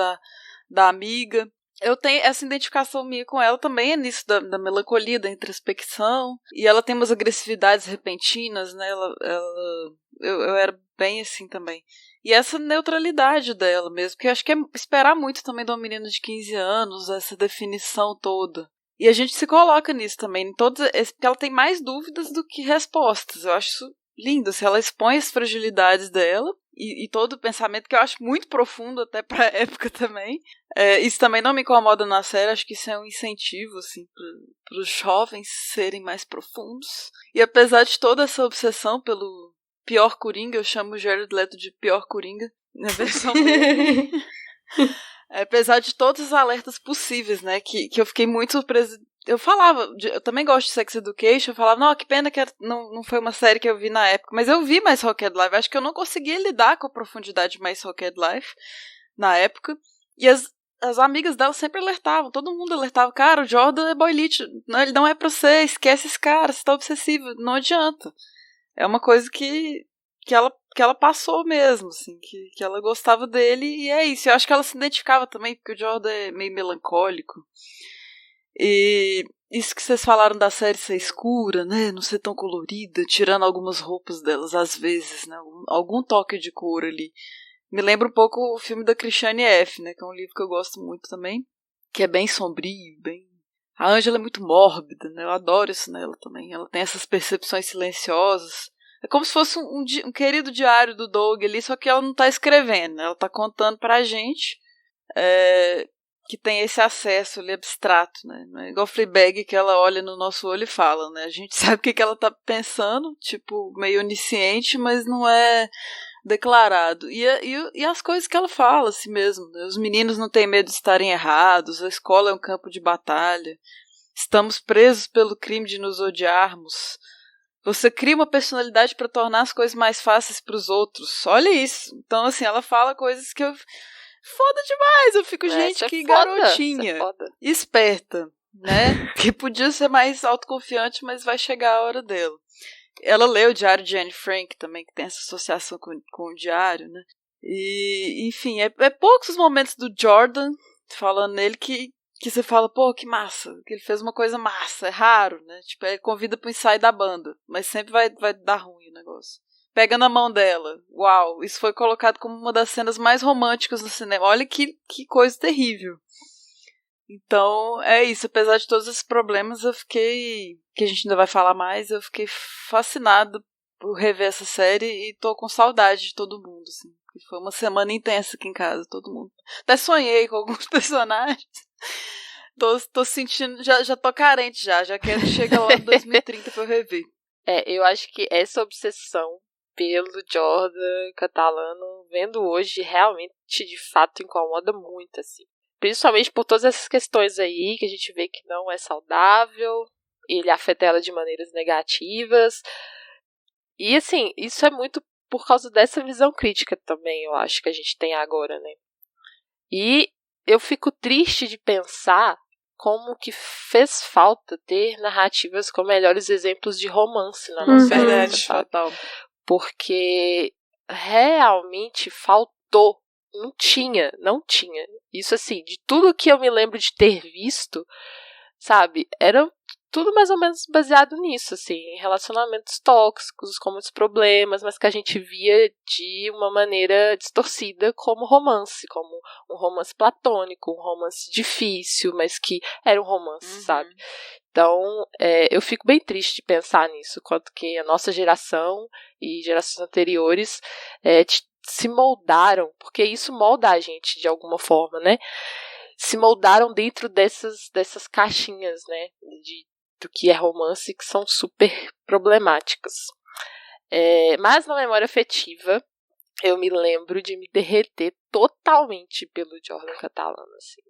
Speaker 3: da amiga. Eu tenho essa identificação minha com ela também, é nisso da melancolia, da introspecção. E ela tem umas agressividades repentinas, né? Eu era bem assim também. E essa neutralidade dela mesmo, que eu acho que é esperar muito também de uma menina de 15 anos, essa definição toda. E a gente se coloca nisso também, porque ela tem mais dúvidas do que respostas. Eu acho isso lindo. Assim, ela expõe as fragilidades dela e todo o pensamento que eu acho muito profundo até pra época também. Isso também não me incomoda na série, acho que isso é um incentivo assim, para os jovens serem mais profundos. E apesar de toda essa obsessão pelo pior Coringa, eu chamo o Jared Leto de pior Coringa, na versão dele. Apesar de todos os alertas possíveis, né, que eu fiquei muito surpresa. Eu também gosto de Sex Education, eu falava, não, que pena que não foi uma série que eu vi na época, mas eu vi mais Rocket Life, acho que eu não conseguia lidar com a profundidade de mais Rocket Life na época, e as amigas dela sempre alertavam, todo mundo alertava, cara, o Jordan é boy lixo, ele não é pra você, esquece esse cara, você tá obsessivo, não adianta. É uma coisa que ela passou mesmo, assim, que ela gostava dele, e é isso, eu acho que ela se identificava também, porque o Jordan é meio melancólico. E isso que vocês falaram da série ser escura, né, não ser tão colorida, tirando algumas roupas delas às vezes, né, algum toque de cor ali. Me lembra um pouco o filme da Christiane F., né, que é um livro que eu gosto muito também, que é bem sombrio, bem... A Angela é muito mórbida, né, eu adoro isso nela também, ela tem essas percepções silenciosas. É como se fosse um querido diário do Doug ali, só que ela não tá escrevendo, né, ela tá contando pra gente... que tem esse acesso ali abstrato, né? Não é igual Fleabag que ela olha no nosso olho e fala, né? A gente sabe o que ela tá pensando, tipo, meio onisciente, mas não é declarado. E as coisas que ela fala, assim mesmo, né? Os meninos não têm medo de estarem errados, a escola é um campo de batalha, estamos presos pelo crime de nos odiarmos. Você cria uma personalidade para tornar as coisas mais fáceis para os outros. Olha isso. Então, assim, ela fala coisas que eu... Foda demais, eu fico, gente, que garotinha, esperta, né, que podia ser mais autoconfiante, mas vai chegar a hora dela. Ela lê o Diário de Anne Frank também, que tem essa associação com o diário, né, e, enfim, é poucos os momentos do Jordan, falando nele, que você fala, pô, que massa, que ele fez uma coisa massa, é raro, né, tipo, ele convida pro ensaio da banda, mas sempre vai dar ruim o negócio. Pega na mão dela. Uau, isso foi colocado como uma das cenas mais românticas do cinema. Olha que coisa terrível. Então, é isso. Apesar de todos esses problemas, eu fiquei... Que a gente ainda vai falar mais. Eu fiquei fascinada por rever essa série e tô com saudade de todo mundo, assim. Foi uma semana intensa aqui em casa, todo mundo. Até sonhei com alguns personagens. Tô sentindo... Já tô carente já quero chegar lá em 2030 pra eu rever.
Speaker 4: Eu acho que essa obsessão pelo Jordan Catalano, vendo hoje, realmente, de fato, incomoda muito, assim. Principalmente por todas essas questões aí, que a gente vê que não é saudável, ele afeta ela de maneiras negativas. E, assim, isso é muito por causa dessa visão crítica também, eu acho, que a gente tem agora, né? E eu fico triste de pensar como que fez falta ter narrativas com melhores exemplos de romance na nossa época, sabe? Porque realmente faltou. Não tinha. Isso assim, de tudo que eu me lembro de ter visto, sabe, era tudo mais ou menos baseado nisso, assim, em relacionamentos tóxicos, com muitos problemas, mas que a gente via de uma maneira distorcida como romance, como um romance platônico, um romance difícil, mas que era um romance, sabe? Então, eu fico bem triste de pensar nisso, quanto que a nossa geração e gerações anteriores se moldaram, porque isso molda a gente de alguma forma, né? Se moldaram dentro dessas caixinhas, né? Do que é romance, que são super problemáticas. Mas na memória afetiva, eu me lembro de me derreter totalmente pelo Jordan Catalano, assim.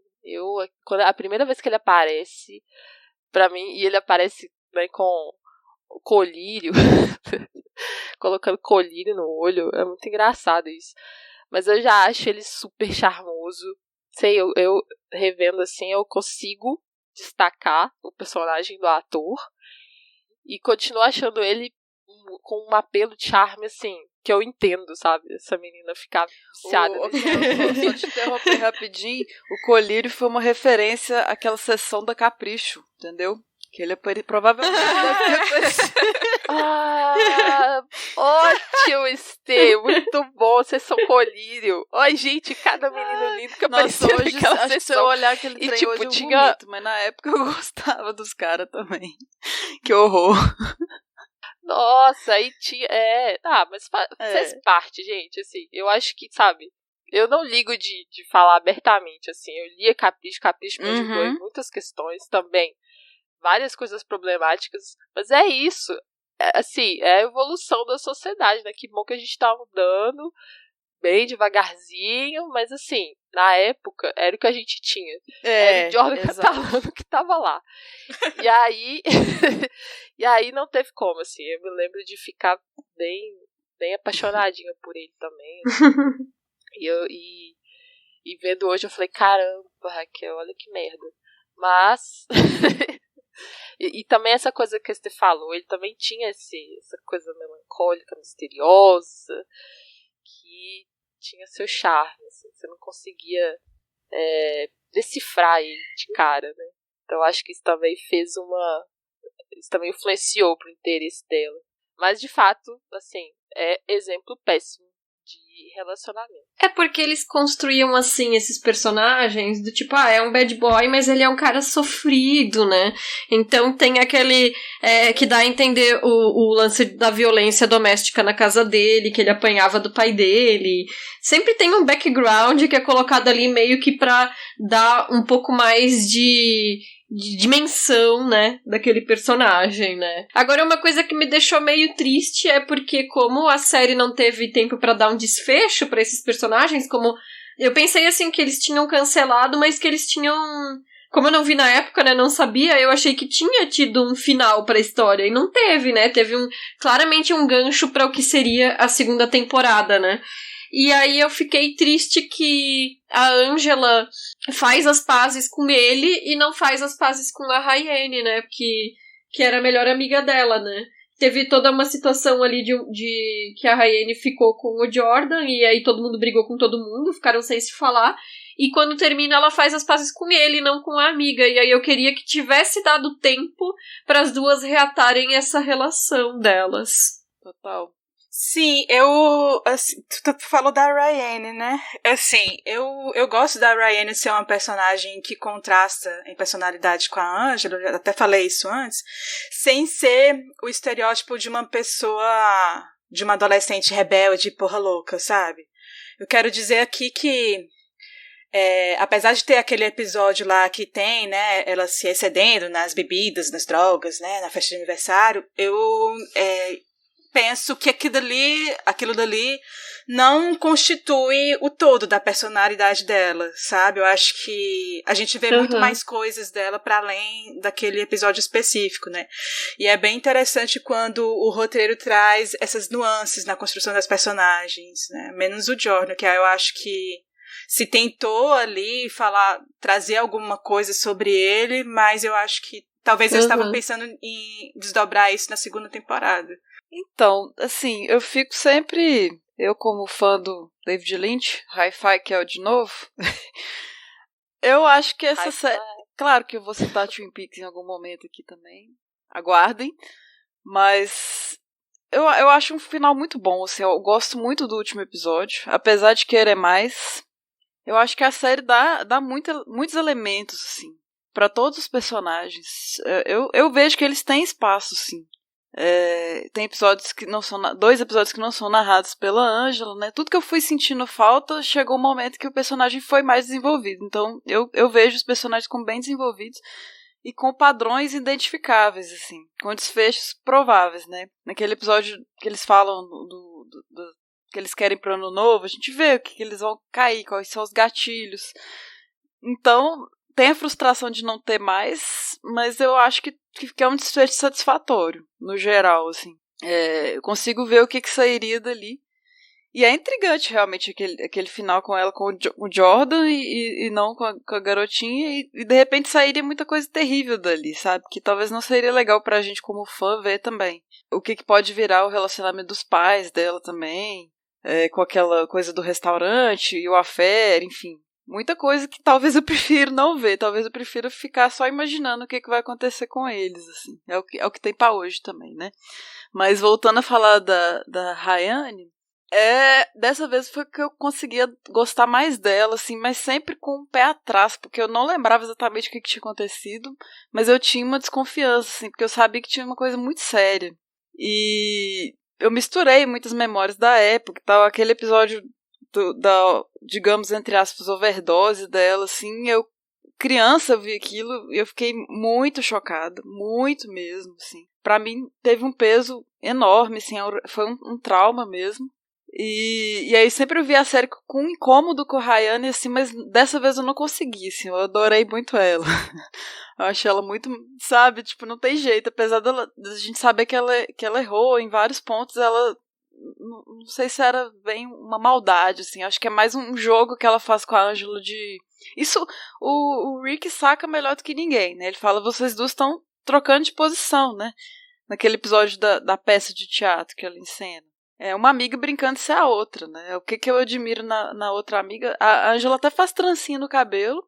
Speaker 4: A primeira vez que ele aparece, pra mim, e ele aparece, né, com colírio, colocando colírio no olho, é muito engraçado isso. Mas eu já acho ele super charmoso. Sei, eu revendo assim, eu consigo destacar o personagem do ator e continuo achando ele com um apelo de charme, assim, que eu entendo, sabe? Essa menina ficar viciada nesse
Speaker 3: Só te interromper rapidinho, o colírio foi uma referência àquela sessão da Capricho, entendeu? Que ele provavelmente deve ter
Speaker 4: ótimo, Stê, muito bom, vocês são colírio. Ai, gente, cada menino lindo que apareceu naquela sessão.
Speaker 3: Se eu olhar aquele trem
Speaker 4: tipo,
Speaker 3: hoje eu vomito, mas na época eu gostava dos caras também. Que horror.
Speaker 4: Nossa, aí tinha. Mas faz parte, gente, assim. Eu acho que, sabe, eu não ligo de falar abertamente, assim. Eu lia Capricho me ajudou em muitas questões também. Várias coisas problemáticas. Mas é isso. Assim, é a evolução da sociedade, né? Que bom que a gente tá mudando bem devagarzinho, mas assim, na época, era o que a gente tinha. Era o Jordan Catalano que tava lá. E aí, e aí não teve como, assim. Eu me lembro de ficar bem apaixonadinha por ele também. Assim. E vendo hoje, eu falei, caramba, Raquel, olha que merda. Mas... e também essa coisa que você falou, ele também tinha essa coisa melancólica, misteriosa, que tinha seu charme, assim, você não conseguia decifrar ele de cara, né? Então acho que isso também isso também influenciou pro interesse dela. Mas de fato, assim, é exemplo péssimo de relacionamento.
Speaker 2: É porque eles construíam, assim, esses personagens do tipo, é um bad boy, mas ele é um cara sofrido, né? Então tem aquele que dá a entender o lance da violência doméstica na casa dele, que ele apanhava do pai dele. Sempre tem um background que é colocado ali meio que pra dar um pouco mais de dimensão, né, daquele personagem, né. Agora, uma coisa que me deixou meio triste é porque, como a série não teve tempo pra dar um desfecho pra esses personagens, como eu pensei, assim, que eles tinham cancelado, mas que eles tinham... Como eu não vi na época, né, não sabia, eu achei que tinha tido um final pra história, e não teve, né, teve claramente um gancho pra o que seria a segunda temporada, né. E aí eu fiquei triste que a Angela faz as pazes com ele e não faz as pazes com a Rayane, né? Que era a melhor amiga dela, né? Teve toda uma situação ali de que a Rayane ficou com o Jordan e aí todo mundo brigou com todo mundo, ficaram sem se falar. E quando termina, ela faz as pazes com ele, não com a amiga. E aí eu queria que tivesse dado tempo para as duas reatarem essa relação delas.
Speaker 3: Total.
Speaker 5: Sim, assim, tu falou da Rayane, né? Assim, eu gosto da Rayane ser uma personagem que contrasta em personalidade com a Angela, eu até falei isso antes, sem ser o estereótipo de uma pessoa, de uma adolescente rebelde, porra louca, sabe? Eu quero dizer aqui que, apesar de ter aquele episódio lá que tem, né, ela se excedendo nas bebidas, nas drogas, né, na festa de aniversário, eu penso que aquilo dali não constitui o todo da personalidade dela, sabe? Eu acho que a gente vê muito mais coisas dela para além daquele episódio específico, né? E é bem interessante quando o roteiro traz essas nuances na construção das personagens, né? Menos o Jordan, que eu acho que se tentou ali trazer alguma coisa sobre ele, mas eu acho que talvez eles estavam pensando em desdobrar isso na segunda temporada.
Speaker 3: Então, assim, eu fico sempre, eu como fã do David Lynch, Hi-Fi que é o de novo, eu acho que essa série, claro que eu vou citar Twin Peaks em algum momento aqui também, aguardem, mas eu acho um final muito bom, assim, eu gosto muito do último episódio, apesar de querer mais, eu acho que a série dá muitos elementos, assim, para todos os personagens, eu vejo que eles têm espaço, sim. Tem episódios que não são 2 episódios que não são narrados pela Angela, né? Tudo que eu fui sentindo falta, chegou um momento que o personagem foi mais desenvolvido. Então eu vejo os personagens como bem desenvolvidos e com padrões identificáveis, assim, com desfechos prováveis, né? Naquele episódio que eles falam que eles querem pro ano novo, a gente vê o que eles vão cair, quais são os gatilhos. Então tem a frustração de não ter mais, mas eu acho que é um desfecho satisfatório, no geral, assim. Eu consigo ver o que sairia dali. E é intrigante, realmente, aquele final com ela, com o Jordan, e não com a garotinha, e de repente sairia muita coisa terrível dali, sabe? Que talvez não seria legal pra gente como fã ver também. O que pode virar o relacionamento dos pais dela também, com aquela coisa do restaurante, e o affair, enfim. Muita coisa que talvez eu prefiro não ver, talvez eu prefira ficar só imaginando o que vai acontecer com eles, assim. É o que tem pra hoje também, né? Mas voltando a falar da Rayane, dessa vez foi que eu conseguia gostar mais dela, assim, mas sempre com o pé atrás, porque eu não lembrava exatamente o que tinha acontecido, mas eu tinha uma desconfiança, assim, porque eu sabia que tinha uma coisa muito séria. E eu misturei muitas memórias da época, tal, aquele episódio da, digamos, entre aspas, overdose dela, assim, eu criança vi aquilo e eu fiquei muito chocada, muito mesmo, assim. Pra mim teve um peso enorme, assim, foi um trauma mesmo. E aí sempre eu vi a série com um incômodo com a Rayane, assim, mas dessa vez eu não consegui, assim, eu adorei muito ela. Eu achei ela muito, sabe, tipo, não tem jeito, apesar da gente saber que ela errou em vários pontos, ela, não sei se era bem uma maldade, assim, acho que é mais um jogo que ela faz com a Ângela de... Isso o Rick saca melhor do que ninguém, né, ele fala, vocês duas estão trocando de posição, né, naquele episódio da peça de teatro que ela encena. É uma amiga brincando de ser a outra, né? O que eu admiro na outra amiga... A Ângela até faz trancinha no cabelo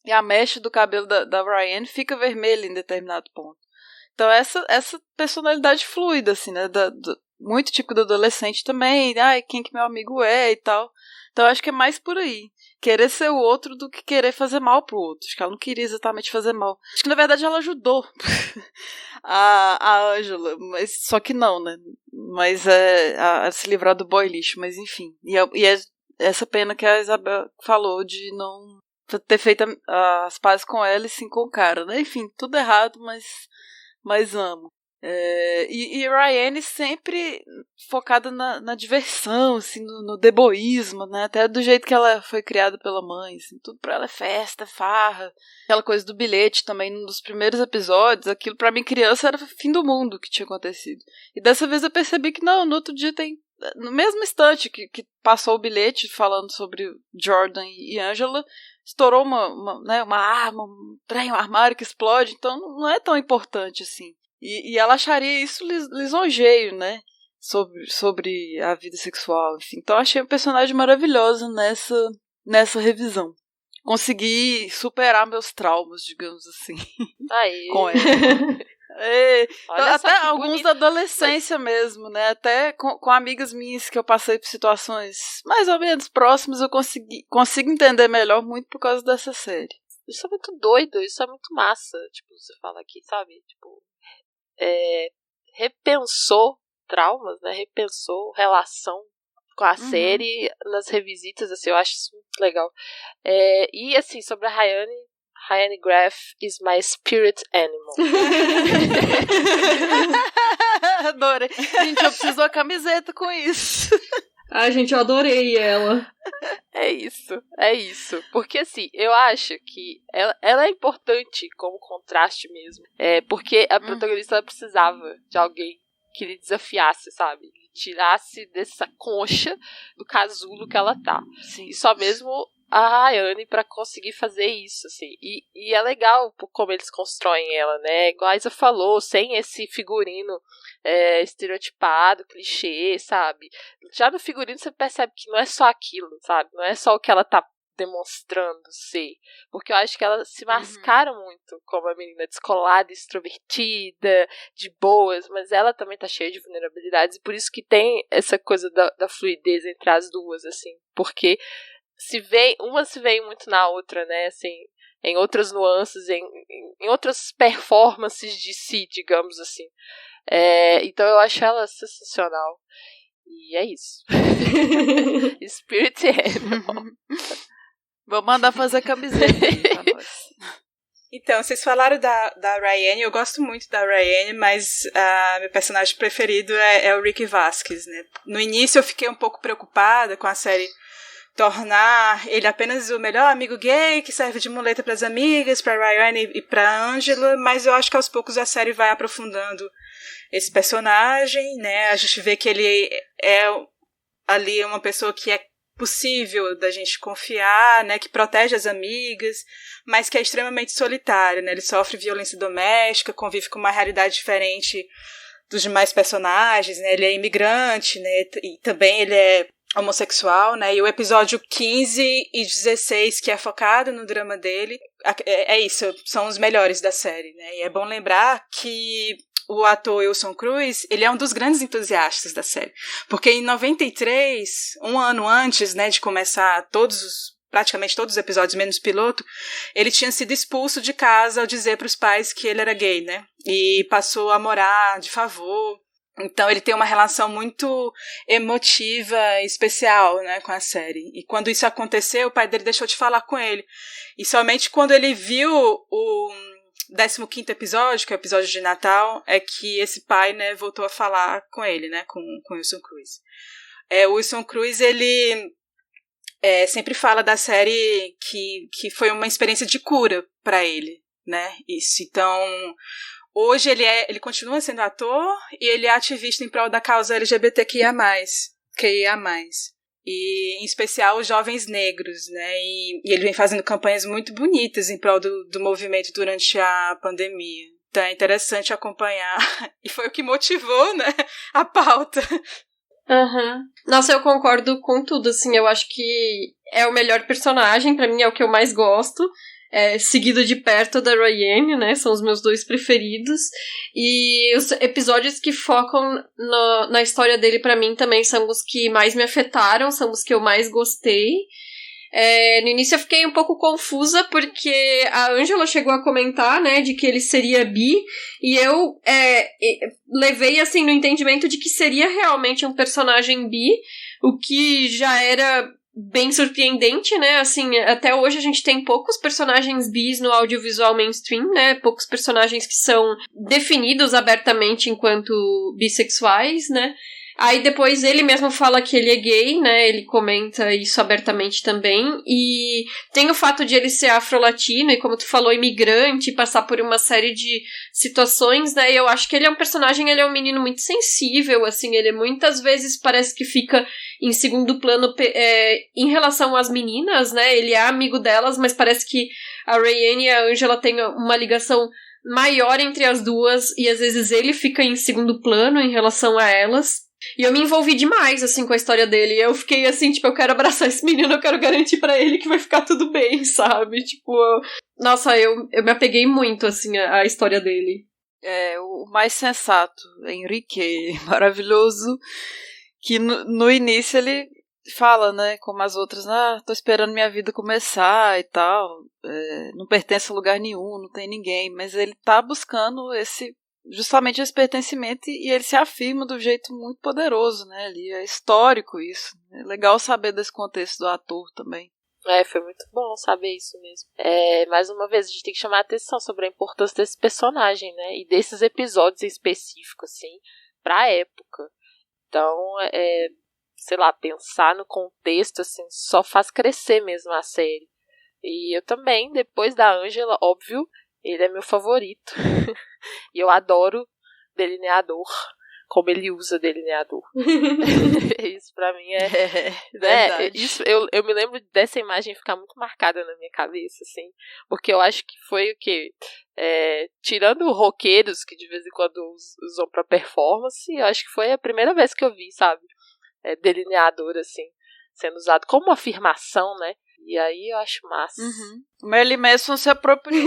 Speaker 3: e a mecha do cabelo da Ryan fica vermelha em determinado ponto. Então essa personalidade fluida, assim, né? Muito típico do adolescente também. Ai, quem que meu amigo é e tal. Então acho que é mais por aí. Querer ser o outro do que querer fazer mal pro outro. Acho que ela não queria exatamente fazer mal. Acho que na verdade ela ajudou a Ângela, mas só que não, né? Mas a se livrar do boy lixo, mas enfim. E é essa pena que a Isabel falou de não ter feito as pazes com ela e sim com o cara, né? Enfim, tudo errado, mas amo. E Ryan sempre focada na diversão, assim, no deboísmo, né? Até do jeito que ela foi criada pela mãe, assim, tudo pra ela é festa, farra. Aquela coisa do bilhete também, num dos primeiros episódios, aquilo pra mim criança era o fim do mundo que tinha acontecido. E dessa vez eu percebi que não, no outro dia no mesmo instante que passou o bilhete falando sobre Jordan e Angela, estourou uma arma, um trem, um armário que explode, então não é tão importante assim. E ela acharia isso lisonjeio, né? Sobre a vida sexual, enfim. Então achei um personagem maravilhoso nessa revisão. Consegui superar meus traumas, digamos assim.
Speaker 4: Aí.
Speaker 3: Com ela. Até alguns da adolescência mesmo, né? Até com amigas minhas que eu passei por situações mais ou menos próximas, eu consigo entender melhor muito por causa dessa série.
Speaker 4: Isso é muito doido, isso é muito massa. Tipo, você fala aqui, sabe? Tipo, repensou traumas, né? Repensou relação com a série nas revisitas, assim, eu acho isso muito legal. E assim, sobre a Ryan Graff is my spirit animal.
Speaker 3: Adorei. Gente, eu preciso de uma camiseta com isso.
Speaker 2: Ai, gente, eu adorei ela.
Speaker 4: É isso. Porque assim, eu acho que ela é importante como contraste mesmo. Porque a protagonista ela precisava de alguém que lhe desafiasse, sabe? Lhe tirasse dessa concha do casulo que ela tá.
Speaker 3: Sim.
Speaker 4: E só mesmo a Rayane pra conseguir fazer isso, assim. E é legal como eles constroem ela, né? Igual a Isa falou, sem esse figurino estereotipado, clichê, sabe? Já no figurino você percebe que não é só aquilo, sabe? Não é só o que ela tá demonstrando ser. Porque eu acho que ela se mascara muito como a menina descolada, extrovertida, de boas, mas ela também tá cheia de vulnerabilidades e por isso que tem essa coisa da fluidez entre as duas, assim. Porque uma se vê muito na outra, né, assim, em outras nuances, em outras performances de si, digamos assim. Então eu acho ela sensacional. E é isso. Spirit Animal.
Speaker 3: Vou mandar fazer camiseta pra nós.
Speaker 5: Então, vocês falaram da Ryan, eu gosto muito da Ryan, mas meu personagem preferido é o Rick Vasquez, né? No início eu fiquei um pouco preocupada com a série tornar ele apenas o melhor amigo gay que serve de muleta para as amigas, para Ryan e para Angela, mas eu acho que aos poucos a série vai aprofundando esse personagem, né? A gente vê que ele é ali uma pessoa que é possível da gente confiar, né? Que protege as amigas, mas que é extremamente solitário, né? Ele sofre violência doméstica, convive com uma realidade diferente dos demais personagens, né? Ele é imigrante, né? E também ele é homossexual, né? E o episódio 15 e 16, que é focado no drama dele, é isso, são os melhores da série, né? E é bom lembrar que o ator Wilson Cruz, ele é um dos grandes entusiastas da série, porque em 93, um ano antes, né, de começar praticamente todos os episódios, menos o piloto, ele tinha sido expulso de casa ao dizer para os pais que ele era gay, né? E passou a morar de favor Então ele tem uma relação muito emotiva e especial, né, com a série. E quando isso aconteceu, o pai dele deixou de falar com ele. E somente quando ele viu o 15º episódio, que é o episódio de Natal, é que esse pai, né, voltou a falar com ele, né, com Wilson Cruz. O Wilson Cruz, ele sempre fala da série que foi uma experiência de cura para ele, né, isso. Então, hoje ele continua sendo ator e ele é ativista em prol da causa LGBTQIA+. E, em especial, os jovens negros, né? E ele vem fazendo campanhas muito bonitas em prol do movimento durante a pandemia. Então é interessante acompanhar. E foi o que motivou, né, a pauta.
Speaker 2: Uhum. Nossa, eu concordo com tudo, assim. Eu acho que é o melhor personagem, pra mim é o que eu mais gosto. Seguido de perto da Rayane, né? São os meus 2 preferidos. E os episódios que focam na história dele, pra mim, também são os que mais me afetaram, são os que eu mais gostei. No início eu fiquei um pouco confusa, porque a Ângela chegou a comentar, né, de que ele seria bi, e eu levei, assim, no entendimento de que seria realmente um personagem bi, o que já era bem surpreendente, né, assim, até hoje a gente tem poucos personagens bis no audiovisual mainstream, né, poucos personagens que são definidos abertamente enquanto bissexuais, né. Aí depois ele mesmo fala que ele é gay, né, ele comenta isso abertamente também, e tem o fato de ele ser afro-latino e, como tu falou, imigrante, passar por uma série de situações, né, e eu acho que ele é um personagem, ele é um menino muito sensível, assim, ele muitas vezes parece que fica em segundo plano em relação às meninas, né, ele é amigo delas, mas parece que a Rayane e a Ângela têm uma ligação maior entre as duas, e às vezes ele fica em segundo plano em relação a elas. E eu me envolvi demais, assim, com a história dele. Eu fiquei assim, tipo, eu quero abraçar esse menino, eu quero garantir pra ele que vai ficar tudo bem, sabe? Tipo, nossa, eu me apeguei muito, assim, à história dele.
Speaker 3: O mais sensato, Henrique, maravilhoso, que no início ele fala, né, como as outras, tô esperando minha vida começar e tal, não pertence a lugar nenhum, não tem ninguém, mas ele tá buscando justamente esse pertencimento, e ele se afirma do jeito muito poderoso, né, ali, é histórico isso, é legal saber desse contexto do ator também.
Speaker 4: Foi muito bom saber isso mesmo. Mais uma vez, a gente tem que chamar a atenção sobre a importância desse personagem, né, e desses episódios em específico, assim, pra época. Então, sei lá, pensar no contexto, assim, só faz crescer mesmo a série. E eu também, depois da Ângela, óbvio, ele é meu favorito. E eu adoro delineador, como ele usa delineador. Isso pra mim né? Isso, eu me lembro dessa imagem ficar muito marcada na minha cabeça, assim, porque eu acho que foi o quê? Tirando roqueiros que de vez em quando usam pra performance, eu acho que foi a primeira vez que eu vi, sabe? Delineador, assim, sendo usado como uma afirmação, né? E aí eu acho massa.
Speaker 3: Uhum. O Merlin Manson se apropriou.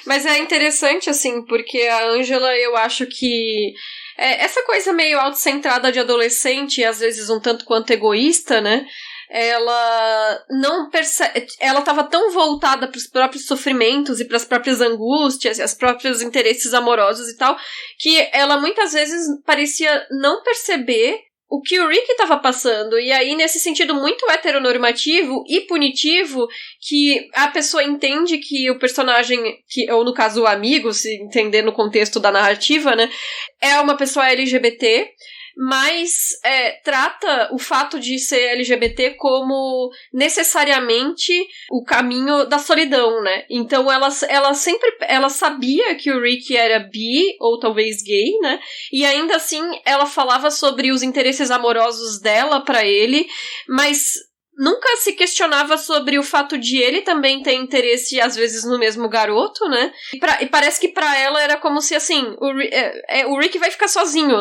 Speaker 2: Mas é interessante, assim, porque a Ângela, eu acho que essa coisa meio autocentrada de adolescente, e às vezes um tanto quanto egoísta, né? Ela não percebe. Ela estava tão voltada para os próprios sofrimentos e para as próprias angústias, e os próprios interesses amorosos e tal, que ela muitas vezes parecia não perceber o que o Rick estava passando, e aí nesse sentido muito heteronormativo e punitivo, que a pessoa entende que o personagem, ou no caso o amigo, se entender no contexto da narrativa, né, é uma pessoa LGBT, mas trata o fato de ser LGBT como necessariamente o caminho da solidão, né? Então ela sabia que o Rick era bi, ou talvez gay, né? E ainda assim ela falava sobre os interesses amorosos dela pra ele, mas nunca se questionava sobre o fato de ele também ter interesse, às vezes, no mesmo garoto, né? E parece que pra ela era como se, assim, o Rick vai ficar sozinho,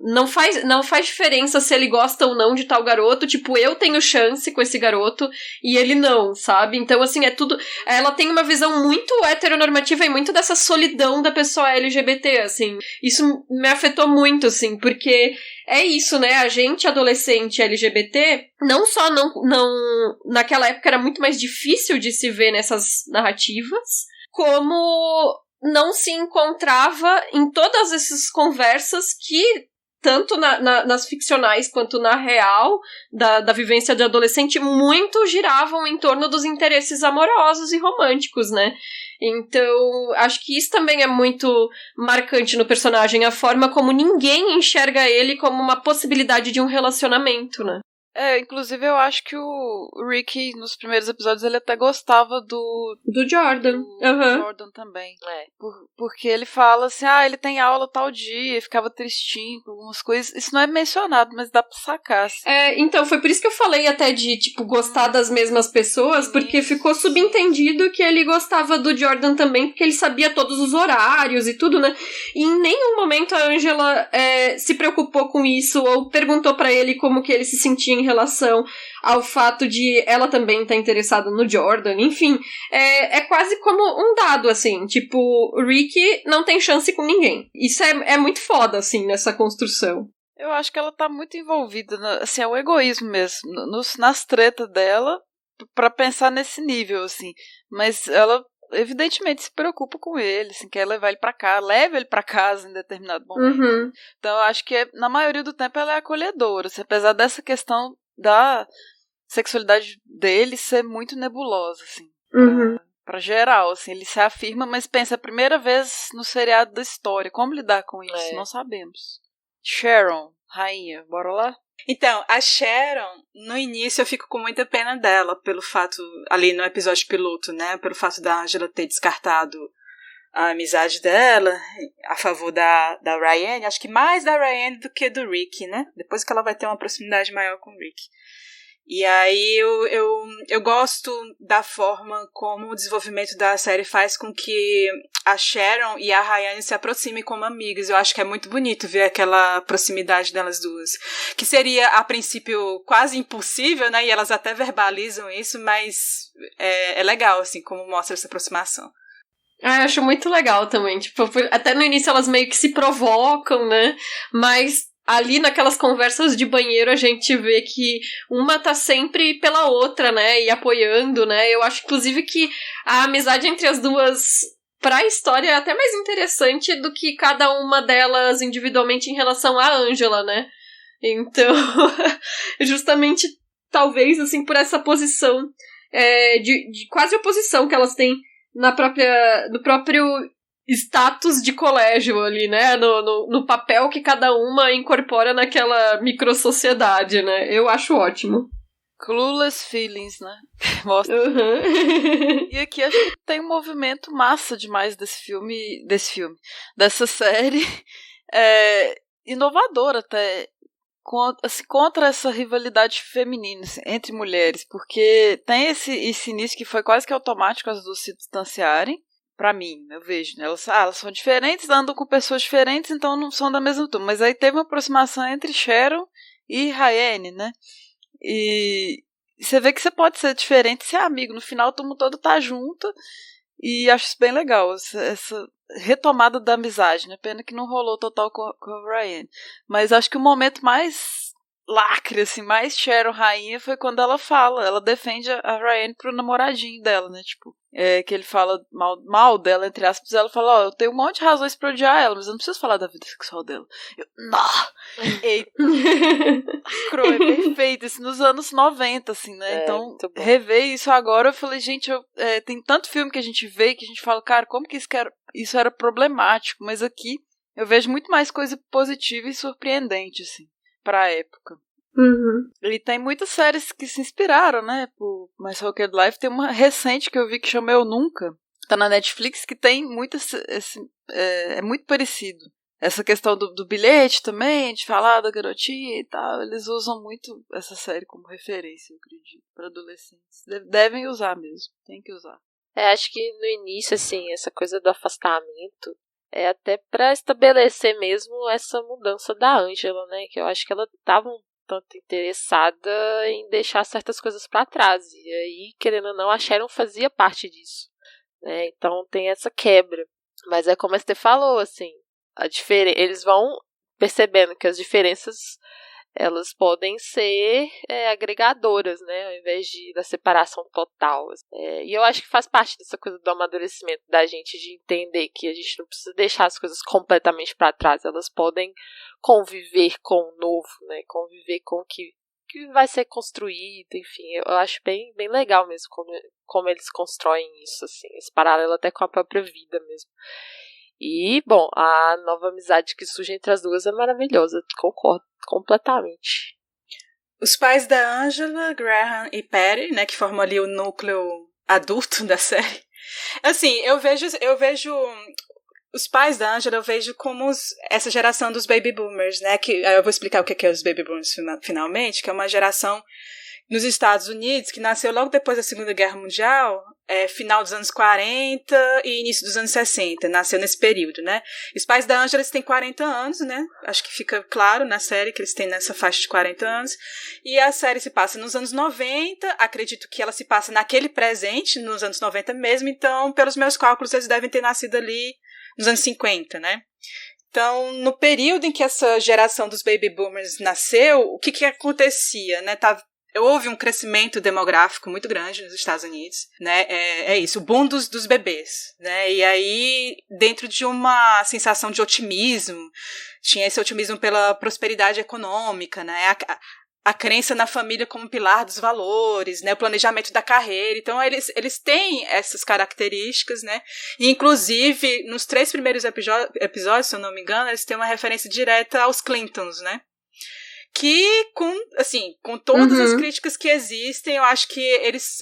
Speaker 2: não faz diferença se ele gosta ou não de tal garoto, tipo, eu tenho chance com esse garoto e ele não, sabe? Então, assim, é tudo... Ela tem uma visão muito heteronormativa e muito dessa solidão da pessoa LGBT, assim. Isso me afetou muito, assim, porque... É isso, né? A gente, adolescente LGBT, não só naquela época era muito mais difícil de se ver nessas narrativas, como não se encontrava em todas essas conversas que, tanto nas ficcionais quanto na real, da vivência de adolescente, muito giravam em torno dos interesses amorosos e românticos, né? Então, acho que isso também é muito marcante no personagem, a forma como ninguém enxerga ele como uma possibilidade de um relacionamento, né?
Speaker 3: Inclusive eu acho que o Ricky, nos primeiros episódios, ele até gostava do
Speaker 2: Jordan.
Speaker 3: Jordan também. Porque ele fala assim, ele tem aula tal dia, ficava tristinho com algumas coisas. Isso não é mencionado, mas dá pra sacar. Assim.
Speaker 2: Então, foi por isso que eu falei até de, tipo, gostar das mesmas pessoas, porque ficou subentendido que ele gostava do Jordan também, porque ele sabia todos os horários e tudo, né? E em nenhum momento a Angela se preocupou com isso, ou perguntou pra ele como que ele se sentia em relação ao fato de ela também estar interessada no Jordan, enfim, é quase como um dado, assim, tipo, o Ricky não tem chance com ninguém. Isso é muito foda, assim, nessa construção.
Speaker 3: Eu acho que ela tá muito envolvida, assim, é o egoísmo mesmo, nas tretas dela, pra pensar nesse nível, assim, mas ela evidentemente se preocupa com ele, assim, quer levar ele pra cá, leva ele pra casa em determinado momento.
Speaker 2: Uhum.
Speaker 3: Então eu acho que na maioria do tempo ela é acolhedora, assim, apesar dessa questão da sexualidade dele ser muito nebulosa, assim, pra geral, assim, ele se afirma, mas pensa, a primeira vez no seriado da história, como lidar com isso? Não sabemos. Sharon, rainha, bora lá?
Speaker 5: Então, a Sharon, no início eu fico com muita pena dela, pelo fato, ali no episódio piloto, né, pelo fato da Angela ter descartado a amizade dela a favor da Ryan, acho que mais da Ryan do que do Rick, né, depois que ela vai ter uma proximidade maior com o Rick. E aí eu gosto da forma como o desenvolvimento da série faz com que a Sharon e a Ryan se aproximem como amigas. Eu acho que é muito bonito ver aquela proximidade delas duas. Que seria, a princípio, quase impossível, né? E elas até verbalizam isso, mas é legal, assim, como mostra essa aproximação.
Speaker 2: Eu acho muito legal também. Tipo, até no início elas meio que se provocam, né? Mas ali naquelas conversas de banheiro a gente vê que uma tá sempre pela outra, né, e apoiando, né, eu acho inclusive que a amizade entre as duas pra história é até mais interessante do que cada uma delas individualmente em relação à Angela, né, então, justamente, talvez, assim, por essa posição de quase oposição que elas têm no próprio status de colégio ali, né? No papel que cada uma incorpora naquela microsociedade, né? Eu acho ótimo.
Speaker 3: Clueless Feelings, né? Mostra. E aqui acho que tem um movimento massa demais dessa série. Inovador até. Contra essa rivalidade feminina, assim, entre mulheres. Porque tem esse início que foi quase que automático as duas se distanciarem. Pra mim, eu vejo, né? Elas são diferentes, andam com pessoas diferentes, então não são da mesma turma. Mas aí teve uma aproximação entre Sharon e Ryan, né? E você vê que você pode ser diferente e ser amigo. No final, todo mundo todo tá junto. E acho isso bem legal, essa retomada da amizade, né? Pena que não rolou total com a Ryan. Mas acho que o momento mais lacre, assim, mais Sharon rainha foi quando ela defende a Ryan pro namoradinho dela, né? Tipo, que ele fala mal dela, entre aspas, ela fala, eu tenho um monte de razões pra odiar ela, mas eu não preciso falar da vida sexual dela. Eita. Lacrou, é perfeito, assim, nos anos 90, assim, né? Então, rever isso agora, eu falei, gente, tem tanto filme que a gente vê que a gente fala, cara, como que isso era problemático, mas aqui eu vejo muito mais coisa positiva e surpreendente, assim, pra época. E tem muitas séries que se inspiraram, né, por My So-Called Life. Tem uma recente que eu vi que chama Eu Nunca, tá na Netflix, que tem muito é muito parecido. Essa questão do bilhete também, de falar da garotinha e tal, eles usam muito essa série como referência, eu acredito, para adolescentes. Devem usar mesmo, tem que usar.
Speaker 4: Acho que no início, assim, essa coisa do afastamento é até para estabelecer mesmo essa mudança da Angela, né, que eu acho que ela tava tanto interessada em deixar certas coisas para trás, e aí, querendo ou não, a Sharon fazia parte disso, né? Então tem essa quebra, mas é como a Esther falou, assim, eles vão percebendo que as diferenças elas podem ser agregadoras, né, ao invés da separação total. E eu acho que faz parte dessa coisa do amadurecimento da gente, de entender que a gente não precisa deixar as coisas completamente para trás, elas podem conviver com o novo, né, conviver com o que vai ser construído, enfim, eu acho bem, bem legal mesmo como eles constroem isso, assim, esse paralelo até com a própria vida mesmo. E, bom, a nova amizade que surge entre as duas é maravilhosa, concordo completamente.
Speaker 5: Os pais da Angela, Graham e Patty, né, que formam ali o núcleo adulto da série. Assim, eu vejo os pais da Angela, eu vejo como essa geração dos baby boomers, né, que eu vou explicar o que é os baby boomers finalmente, que é uma geração nos Estados Unidos que nasceu logo depois da Segunda Guerra Mundial, final dos anos 40 e início dos anos 60, nasceu nesse período, né? Os pais da Angela, eles têm 40 anos, né? Acho que fica claro na série que eles têm nessa faixa de 40 anos. E a série se passa nos anos 90, acredito que ela se passa naquele presente, nos anos 90 mesmo, então, pelos meus cálculos, eles devem ter nascido ali nos anos 50, né? Então, no período em que essa geração dos baby boomers nasceu, o que acontecia, né? Houve um crescimento demográfico muito grande nos Estados Unidos, né? É isso, o boom dos bebês, né? E aí, dentro de uma sensação de otimismo, tinha esse otimismo pela prosperidade econômica, né? A crença na família como pilar dos valores, né? O planejamento da carreira. Então, eles têm essas características, né? E, inclusive, nos 3 primeiros episódios, se eu não me engano, eles têm uma referência direta aos Clintons, né? Que, com todas as críticas que existem, eu acho que eles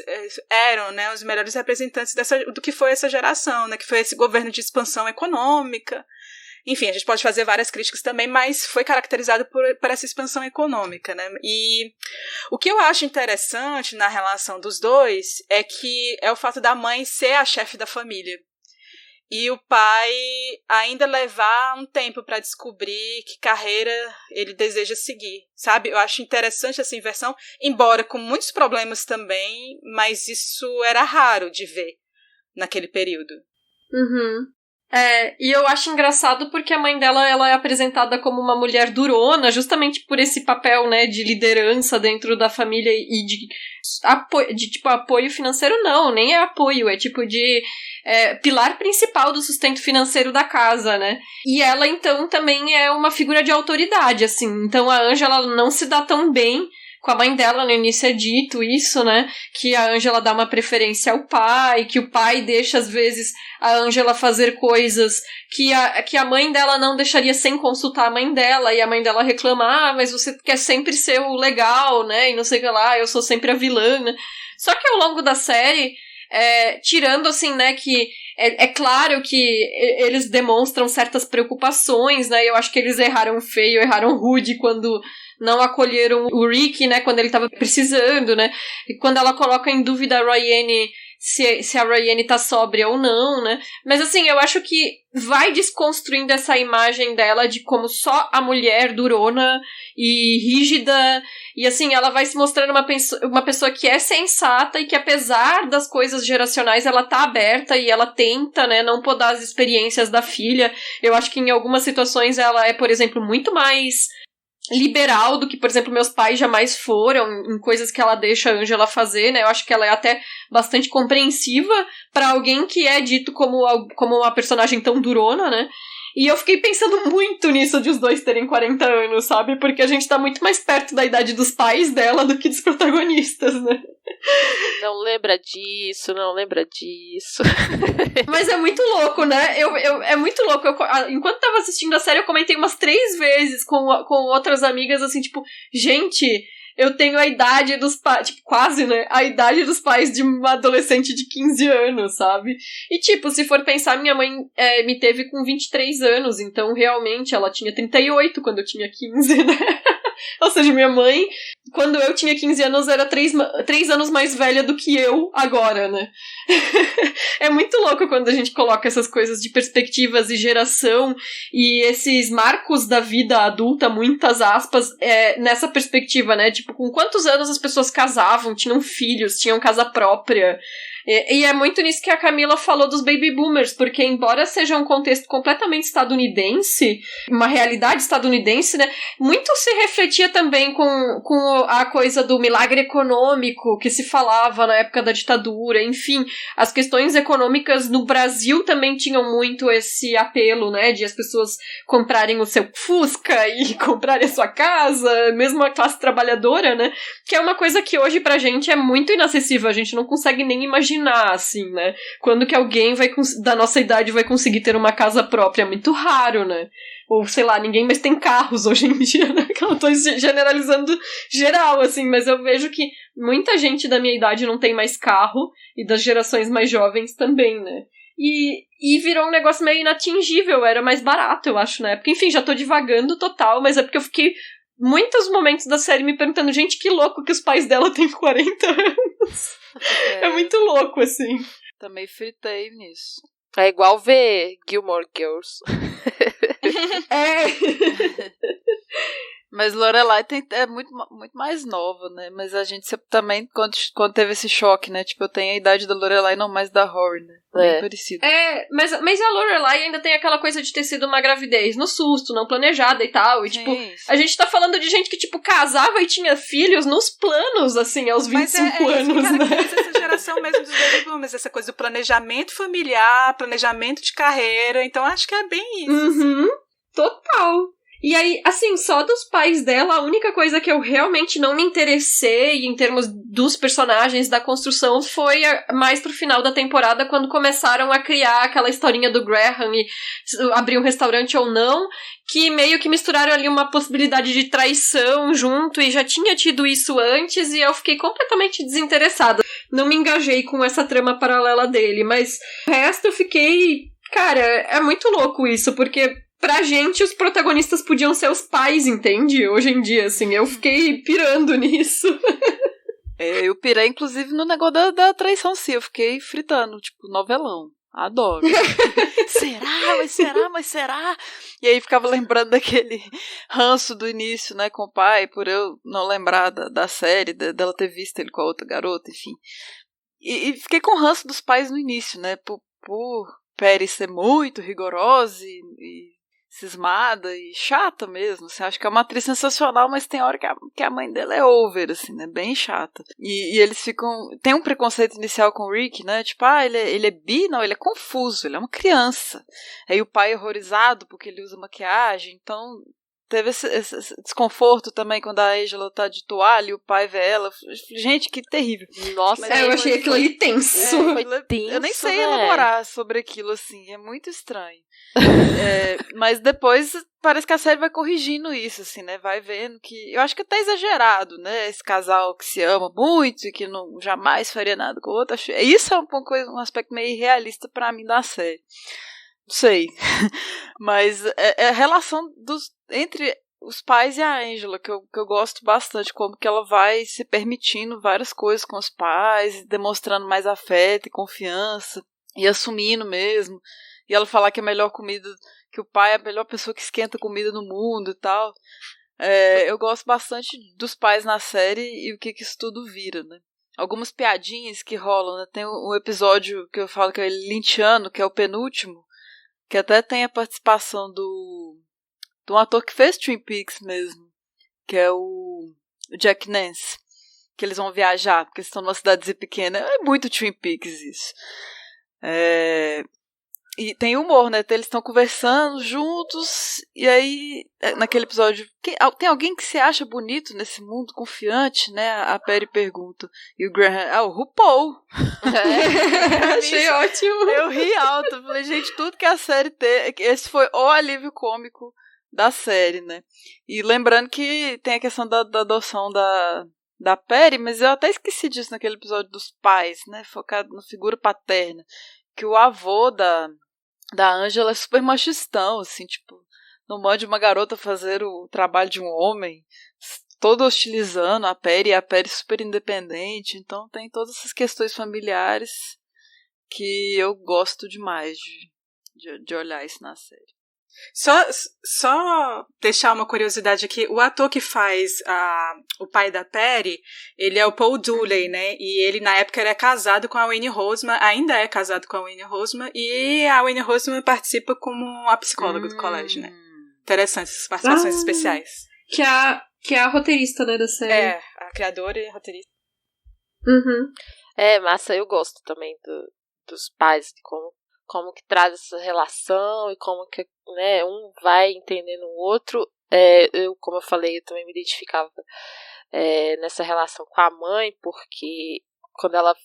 Speaker 5: eram, né, os melhores representantes do que foi essa geração, né, que foi esse governo de expansão econômica. Enfim, a gente pode fazer várias críticas também, mas foi caracterizado por essa expansão econômica, né? E o que eu acho interessante na relação dos dois é que é o fato da mãe ser a chefe da família. E o pai ainda levar um tempo para descobrir que carreira ele deseja seguir, sabe? Eu acho interessante essa inversão, embora com muitos problemas também, mas isso era raro de ver naquele período.
Speaker 2: Uhum. E eu acho engraçado porque a mãe dela, ela é apresentada como uma mulher durona, justamente por esse papel, né, de liderança dentro da família e de apoio financeiro, não, nem é apoio, é tipo de pilar principal do sustento financeiro da casa, né? E ela, então, também é uma figura de autoridade, assim. Então, a Angela não se dá tão bem com a mãe dela, no início é dito isso, né? Que a Angela dá uma preferência ao pai, que o pai deixa, às vezes, a Angela fazer coisas que a mãe dela não deixaria sem consultar a mãe dela, e a mãe dela reclama, mas você quer sempre ser o legal, né? E não sei o que lá, eu sou sempre a vilã, né? Só que ao longo da série, tirando, assim, né, que é claro que eles demonstram certas preocupações, né? Eu acho que eles erraram feio, erraram rude quando não acolheram o Rick, né, quando ele tava precisando, né, e quando ela coloca em dúvida a Ryanne se a Ryanne tá sóbria ou não, né, mas assim, eu acho que vai desconstruindo essa imagem dela de como só a mulher durona e rígida, e assim, ela vai se mostrando uma pessoa que é sensata e que apesar das coisas geracionais, ela tá aberta e ela tenta, né, não podar as experiências da filha. Eu acho que em algumas situações ela é, por exemplo, muito mais liberal do que, por exemplo, meus pais jamais foram em coisas que ela deixa a Angela fazer, né? Eu acho que ela é até bastante compreensiva pra alguém que é dito como uma personagem tão durona, né? E eu fiquei pensando muito nisso de os dois terem 40 anos, sabe? Porque a gente tá muito mais perto da idade dos pais dela do que dos protagonistas, né?
Speaker 4: Não lembra disso.
Speaker 2: Mas é muito louco, né? É muito louco. Enquanto tava assistindo a série, eu comentei umas 3 vezes com outras amigas, assim, tipo, gente, eu tenho a idade dos pais, tipo, quase, né? A idade dos pais de uma adolescente de 15 anos, sabe? E, tipo, se for pensar, minha mãe me teve com 23 anos, então, realmente, ela tinha 38 quando eu tinha 15, né? Ou seja, minha mãe, quando eu tinha 15 anos, era 3 anos mais velha do que eu agora, né? É muito louco quando a gente coloca essas coisas de perspectivas e geração e esses marcos da vida adulta, muitas aspas, nessa perspectiva, né? Tipo, com quantos anos as pessoas casavam, tinham filhos, tinham casa própria. E é muito nisso que a Camila falou dos baby boomers, porque embora seja um contexto completamente estadunidense, uma realidade estadunidense, né, muito se refletia também com a coisa do milagre econômico que se falava na época da ditadura, enfim, as questões econômicas no Brasil também tinham muito esse apelo, né, de as pessoas comprarem o seu Fusca e comprarem a sua casa, mesmo a classe trabalhadora, né, que é uma coisa que hoje pra gente é muito inacessível, a gente não consegue nem imaginar, assim, né, quando que alguém da nossa idade vai conseguir ter uma casa própria, é muito raro, né, ou sei lá, ninguém mais tem carros hoje em dia, né, que eu tô generalizando geral, assim, mas eu vejo que muita gente da minha idade não tem mais carro, e das gerações mais jovens também, né, e virou um negócio meio inatingível, era mais barato, eu acho, na época. Enfim, já tô divagando total, mas é porque eu fiquei muitos momentos da série me perguntando, gente, que louco que os pais dela têm 40 anos. É muito louco, assim.
Speaker 3: Também fritei nisso.
Speaker 4: É igual ver Gilmore Girls.
Speaker 3: Mas Lorelai é muito mais nova, né? Mas a gente também, quando teve esse choque, né? Tipo, eu tenho a idade da Lorelai, não mais da Rory, né? Bem parecido.
Speaker 2: Mas a Lorelai ainda tem aquela coisa de ter sido uma gravidez no susto, não planejada e tal. E, sim, tipo, sim. A gente tá falando de gente que, tipo, casava e tinha filhos nos planos, assim, aos 25 anos, né?
Speaker 5: Essa geração mesmo dos baby boomers, essa coisa do planejamento familiar, planejamento de carreira. Então, acho que é bem isso.
Speaker 2: Uhum, assim. Total. E aí, assim, só dos pais dela, a única coisa que eu realmente não me interessei em termos dos personagens, da construção, foi mais pro final da temporada, quando começaram a criar aquela historinha do Graham e abrir um restaurante ou não, que meio que misturaram ali uma possibilidade de traição junto, e já tinha tido isso antes, e eu fiquei completamente desinteressada. Não me engajei com essa trama paralela dele, mas o resto eu fiquei... Cara, é muito louco isso, porque... Pra gente, os protagonistas podiam ser os pais, entende? Hoje em dia, assim, eu fiquei pirando nisso.
Speaker 3: Eu pirei, inclusive, no negócio da traição, sim. Eu fiquei fritando, tipo, novelão. Adoro. Mas será? E aí ficava lembrando daquele ranço do início, né, com o pai, por eu não lembrar da série, dela ter visto ele com a outra garota, enfim. E fiquei com ranço dos pais no início, né, por Perry ser muito rigorosa e cismada e chata mesmo, assim, acho que é uma atriz sensacional, mas tem hora que a mãe dela é over, assim, né, bem chata. E eles ficam... Tem um preconceito inicial com o Rick, né, tipo, ele é bi? Não, ele é confuso, ele é uma criança. Aí o pai é horrorizado porque ele usa maquiagem, então... Teve esse desconforto também quando a Angela tá de toalha e o pai vê ela. Gente, que terrível.
Speaker 4: Nossa,
Speaker 2: eu achei aquilo ali tenso.
Speaker 3: Eu nem sei elaborar sobre aquilo, assim. É muito estranho. Mas depois parece que a série vai corrigindo isso, assim, né? Vai vendo que... Eu acho que até exagerado, né? Esse casal que se ama muito e que não jamais faria nada com o outro. Isso é um aspecto meio irrealista pra mim da série. Não sei. Mas é a relação entre os pais e a Angela, que eu gosto bastante, como que ela vai se permitindo várias coisas com os pais, demonstrando mais afeto e confiança, e assumindo mesmo. E ela falar que a melhor comida, que o pai é a melhor pessoa que esquenta comida no mundo e tal. Eu gosto bastante dos pais na série e o que isso tudo vira, né? Algumas piadinhas que rolam, né? Tem um episódio que eu falo que é Lynchiano, que é o penúltimo, que até tem a participação de um ator que fez Twin Peaks mesmo, que é o Jack Nance, que eles vão viajar, porque eles estão numa cidadezinha pequena. É muito Twin Peaks isso. E tem humor, né? Eles estão conversando juntos, e aí, naquele episódio, tem alguém que se acha bonito nesse mundo, confiante, né? A Perry pergunta. E o Graham, o RuPaul.
Speaker 2: Achei ótimo.
Speaker 3: Eu ri alto. Falei, gente, tudo que a série tem... Esse foi o alívio cômico da série, né? E lembrando que tem a questão da adoção da Perry, mas eu até esqueci disso naquele episódio dos pais, né? Focado na figura paterna. Que o avô da Angela é super machistão, assim, tipo, não mande uma garota fazer o trabalho de um homem, todo hostilizando a Perry super independente, então tem todas essas questões familiares que eu gosto demais de olhar isso na série.
Speaker 5: Só deixar uma curiosidade aqui, o ator que faz o pai da Perry, ele é o Paul Dooley, né, e ele na época era casado com a Winnie Roseman, ainda é casado com a Winnie Roseman, e a Winnie Roseman participa como a psicóloga do colégio, né. Interessante essas participações especiais.
Speaker 2: Que é a roteirista, né, da série.
Speaker 5: É, a criadora e a roteirista.
Speaker 2: Uhum.
Speaker 4: Massa, eu gosto também dos pais, de como que traz essa relação e como que, né, um vai entendendo o outro. Como eu falei, eu também me identificava nessa relação com a mãe, porque quando ela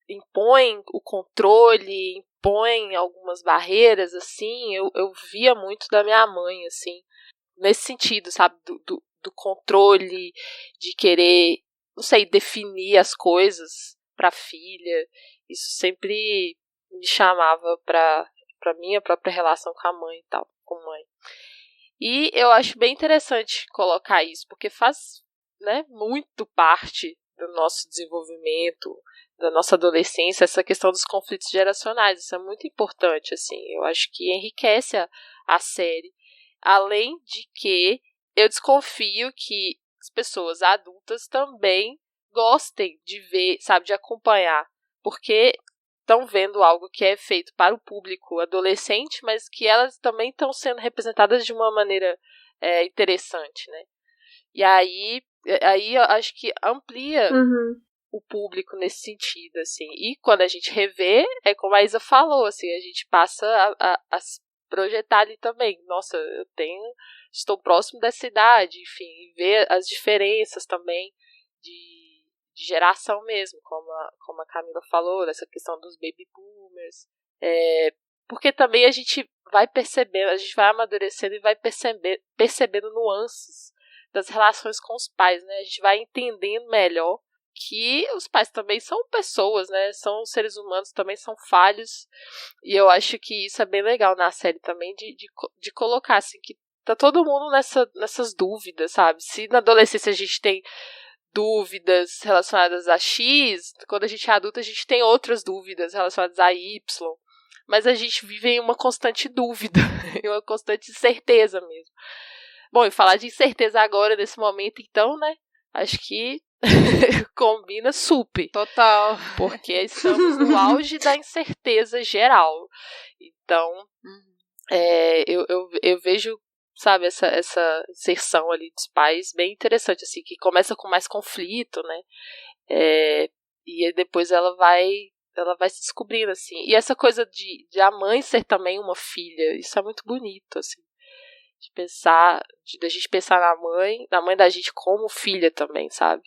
Speaker 4: impõe o controle, impõe algumas barreiras, assim, eu via muito da minha mãe, assim, nesse sentido, sabe, do controle, de querer, não sei, definir as coisas pra filha. Isso sempre me chamava pra minha própria relação com a mãe e tal, com mãe. E eu acho bem interessante colocar isso, porque faz, né, muito parte do nosso desenvolvimento, da nossa adolescência, essa questão dos conflitos geracionais. Isso é muito importante, assim. Eu acho que enriquece a série. Além de que eu desconfio que as pessoas adultas também gostem de ver, sabe, de acompanhar, porque estão vendo algo que é feito para o público adolescente, mas que elas também estão sendo representadas de uma maneira interessante, né? E aí eu acho que amplia o público nesse sentido, assim. E quando a gente revê, é como a Isa falou, assim, a gente passa a projetar ali também. Nossa, estou próximo dessa idade, enfim, e ver as diferenças também de geração mesmo, como a Camila falou, dessa questão dos baby boomers. Porque também a gente vai percebendo, a gente vai amadurecendo e vai percebendo nuances das relações com os pais, né? A gente vai entendendo melhor que os pais também são pessoas, né? São seres humanos, também são falhos. E eu acho que isso é bem legal na série também, de colocar, assim, que tá todo mundo nessas dúvidas, sabe? Se na adolescência a gente tem dúvidas relacionadas a X, quando a gente é adulta a gente tem outras dúvidas relacionadas a Y, mas a gente vive em uma constante dúvida, em uma constante incerteza mesmo. Bom, e falar de incerteza agora, nesse momento, então, né, acho que combina super.
Speaker 3: Total.
Speaker 4: Porque estamos no auge da incerteza geral. Então, eu vejo, sabe, essa inserção ali dos pais bem interessante, assim, que começa com mais conflito, né, e aí depois ela vai se descobrindo, assim, e essa coisa de a mãe ser também uma filha, isso é muito bonito, assim, da gente pensar na mãe da gente como filha também, sabe.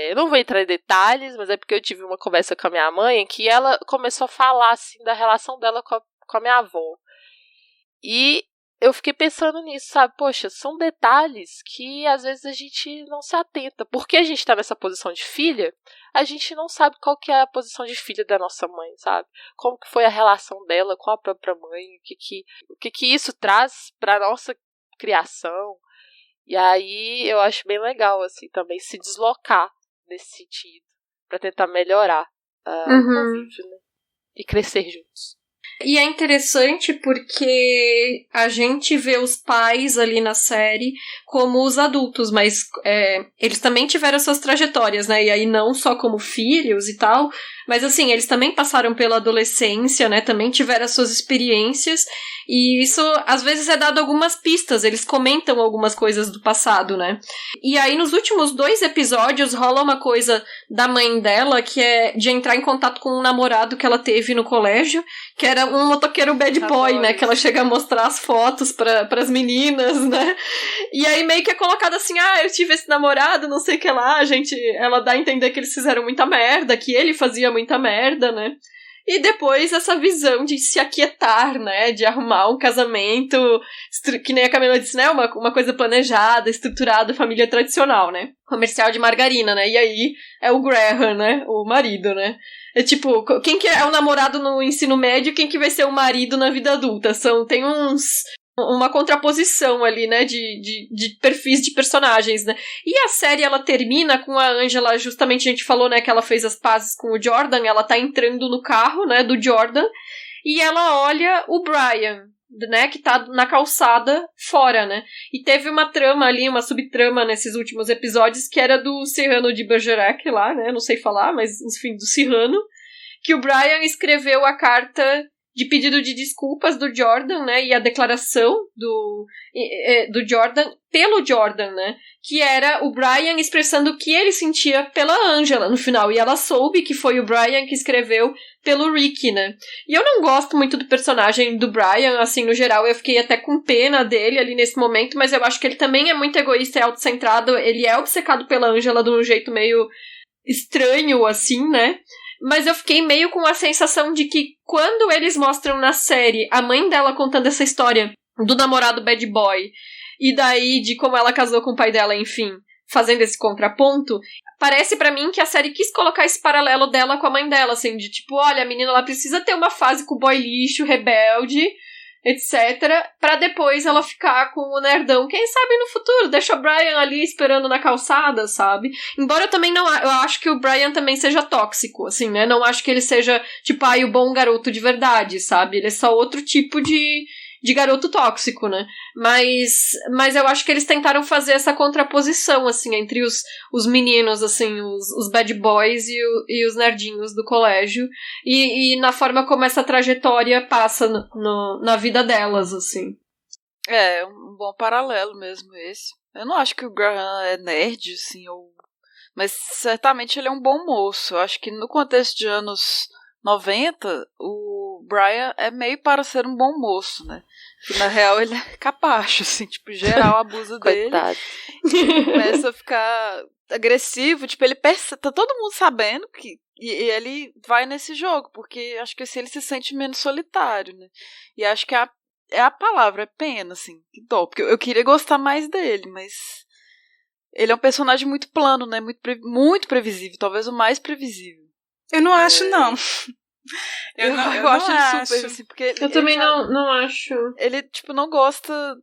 Speaker 4: Eu não vou entrar em detalhes, mas é porque eu tive uma conversa com a minha mãe que ela começou a falar, assim, da relação dela com a minha avó, e eu fiquei pensando nisso, sabe? Poxa, são detalhes que às vezes a gente não se atenta. Porque a gente tá nessa posição de filha, a gente não sabe qual que é a posição de filha da nossa mãe, sabe? Como que foi a relação dela com a própria mãe, o que isso traz pra nossa criação. E aí eu acho bem legal, assim, também se deslocar nesse sentido, pra tentar melhorar o convívio, né? E crescer juntos.
Speaker 2: E é interessante porque a gente vê os pais ali na série como os adultos, mas eles também tiveram suas trajetórias, né? E aí não só como filhos e tal, mas assim, eles também passaram pela adolescência, né? Também tiveram as suas experiências, e isso às vezes é dado algumas pistas, eles comentam algumas coisas do passado, né? E aí nos últimos 2 episódios rola uma coisa da mãe dela, que é de entrar em contato com um namorado que ela teve no colégio, que era um motoqueiro bad boy, né? Que ela chega a mostrar as fotos pras meninas, né? E aí meio que é colocado assim, eu tive esse namorado, não sei o que lá, ela dá a entender que eles fizeram muita merda, que ele fazia muita merda, né? E depois essa visão de se aquietar, né? De arrumar um casamento, que nem a Camila disse, né? Uma coisa planejada, estruturada, família tradicional, né? Comercial de margarina, né? E aí é o Graham, né? O marido, né? É tipo, quem que é o namorado no ensino médio, quem que vai ser o marido na vida adulta? Tem uma contraposição ali, né, de perfis de personagens, né? E a série, ela termina com a Angela, justamente a gente falou, né, que ela fez as pazes com o Jordan, ela tá entrando no carro, né, do Jordan, e ela olha o Brian, né, que tá na calçada fora, né? E teve uma trama ali, uma subtrama nesses últimos episódios, que era do Cyrano de Bergerac lá, né? Não sei falar, mas enfim, do Cyrano, que o Brian escreveu a carta de pedido de desculpas do Jordan, né, e a declaração do Jordan pelo Jordan, né, que era o Brian expressando o que ele sentia pela Angela no final, e ela soube que foi o Brian que escreveu pelo Rick, né. E eu não gosto muito do personagem do Brian, assim, no geral, eu fiquei até com pena dele ali nesse momento, mas eu acho que ele também é muito egoísta e autocentrado, ele é obcecado pela Angela de um jeito meio estranho, assim, né. Mas eu fiquei meio com a sensação de que quando eles mostram na série a mãe dela contando essa história do namorado bad boy, e daí de como ela casou com o pai dela, enfim, fazendo esse contraponto, parece pra mim que a série quis colocar esse paralelo dela com a mãe dela, assim, de tipo, olha, a menina ela precisa ter uma fase com o boy lixo, rebelde, etc, pra depois ela ficar com o nerdão, quem sabe no futuro, deixa o Brian ali esperando na calçada, sabe? Embora eu também não, eu acho que o Brian também seja tóxico, assim, né? Não acho que ele seja, tipo, o bom garoto de verdade, sabe? Ele é só outro tipo de garoto tóxico, né? Mas eu acho que eles tentaram fazer essa contraposição, assim, entre os meninos, assim, os bad boys e os nerdinhos do colégio, e na forma como essa trajetória passa na vida delas, assim.
Speaker 3: É, um bom paralelo mesmo esse. Eu não acho que o Graham é nerd, assim, mas certamente ele é um bom moço. Eu acho que no contexto de anos 90, o Brian é meio para ser um bom moço, né? Que na real ele é capacho, assim, tipo, geral abusa dele.
Speaker 4: Coitado.
Speaker 3: Começa a ficar agressivo, tipo, ele tá todo mundo sabendo que e ele vai nesse jogo, porque acho que assim ele se sente menos solitário, né? E acho que é a palavra, é pena, assim, que dó, porque eu queria gostar mais dele, mas ele é um personagem muito plano, né? Muito previsível, talvez o mais previsível.
Speaker 5: Eu não acho, não.
Speaker 3: Eu
Speaker 5: não
Speaker 3: acho ele
Speaker 5: acho.
Speaker 3: super, assim, porque
Speaker 2: Eu também não acho.
Speaker 3: ele, tipo, não gosta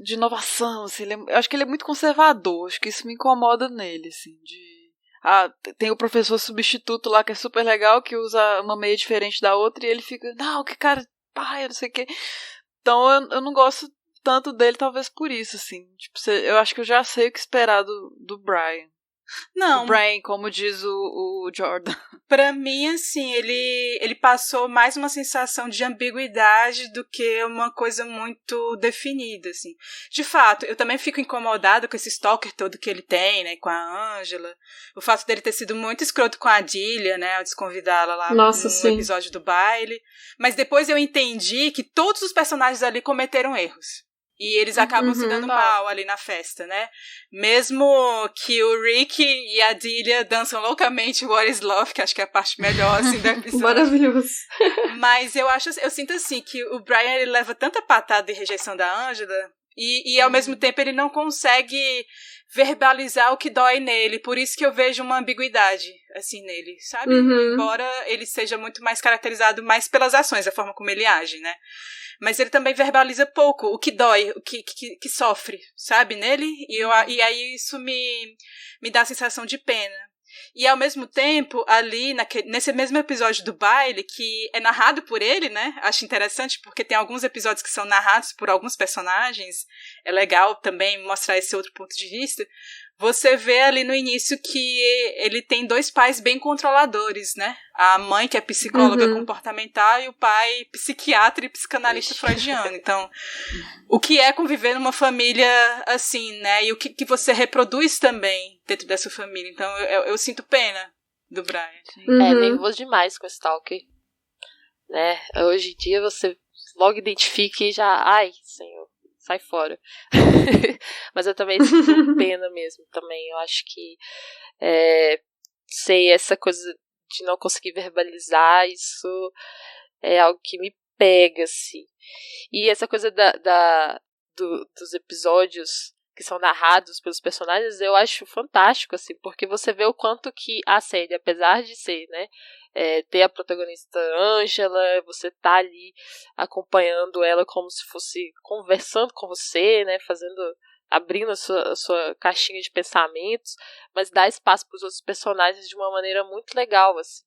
Speaker 3: de inovação, assim, eu acho que ele é muito conservador, acho que isso me incomoda nele, assim, tem o professor substituto lá que é super legal, que usa uma meia diferente da outra, e ele fica, não, que cara, pai, eu não sei o que. Então eu não gosto tanto dele, talvez por isso, assim, tipo, eu acho que eu já sei o que esperar do Brian.
Speaker 5: Não.
Speaker 3: O Brian, como diz o Jordan.
Speaker 5: Pra mim, assim, ele passou mais uma sensação de ambiguidade do que uma coisa muito definida, assim. De fato, eu também fico incomodada com esse stalker todo que ele tem, né, com a Angela. O fato dele ter sido muito escroto com a Adília, né, ao desconvidá-la lá no episódio do baile. Mas depois eu entendi que todos os personagens ali cometeram erros. E eles acabam se dando mal ali na festa, né? Mesmo que o Rick e a Delia dançam loucamente What is Love, que acho que é a parte melhor, assim, da episódio.
Speaker 2: Maravilhoso.
Speaker 5: Mas eu sinto assim, que o Brian, ele leva tanta patada de rejeição da Angela, e ao mesmo tempo ele não consegue verbalizar o que dói nele, por isso que eu vejo uma ambiguidade, assim, nele, sabe? Embora ele seja muito mais caracterizado mais pelas ações, a forma como ele age, né? Mas ele também verbaliza pouco o que dói, o que sofre, sabe, nele? E aí isso me dá a sensação de pena. E ao mesmo tempo, ali, nesse mesmo episódio do baile, que é narrado por ele, né? Acho interessante, porque tem alguns episódios que são narrados por alguns personagens. É legal também mostrar esse outro ponto de vista. Você vê ali no início que ele tem dois pais bem controladores, né? A mãe, que é psicóloga comportamental, e o pai, psiquiatra e psicanalista freudiano. Então, o que é conviver numa família assim, né? E o que você reproduz também dentro dessa família. Então, eu sinto pena do Brian.
Speaker 4: É nervoso demais com o Stalker. Né? Hoje em dia você logo identifica e já... Ai, senhor. Sai fora. Mas eu também sinto pena mesmo também. Eu acho que sei, essa coisa de não conseguir verbalizar, isso é algo que me pega, assim. E essa coisa dos episódios que são narrados pelos personagens, eu acho fantástico, assim, porque você vê o quanto que a série, apesar de ser, né, ter a protagonista Angela, você tá ali acompanhando ela como se fosse conversando com você, né, abrindo a sua caixinha de pensamentos, mas dá espaço para os outros personagens de uma maneira muito legal, assim.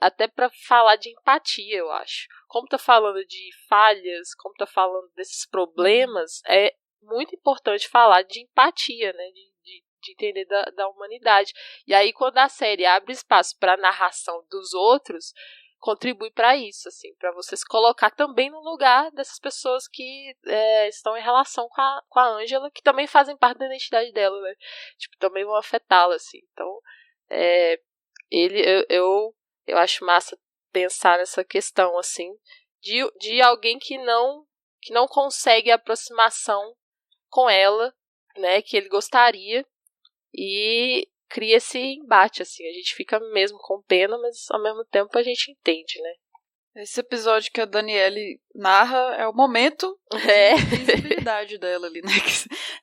Speaker 4: até pra falar de empatia, eu acho. Como tá falando de falhas, como tá falando desses problemas, é muito importante falar de empatia, né? De entender da humanidade. E aí, quando a série abre espaço para a narração dos outros, contribui para isso, assim, para você se colocar também no lugar dessas pessoas que estão em relação com a Angela, que também fazem parte da identidade dela, né? Tipo, também vão afetá-la, assim. Então, eu acho massa pensar nessa questão, assim, de alguém que não consegue aproximação com ela, né, que ele gostaria, e cria esse embate, assim, a gente fica mesmo com pena, mas ao mesmo tempo a gente entende, né.
Speaker 3: Esse episódio que a Daniele narra é o momento de visibilidade dela ali, né, que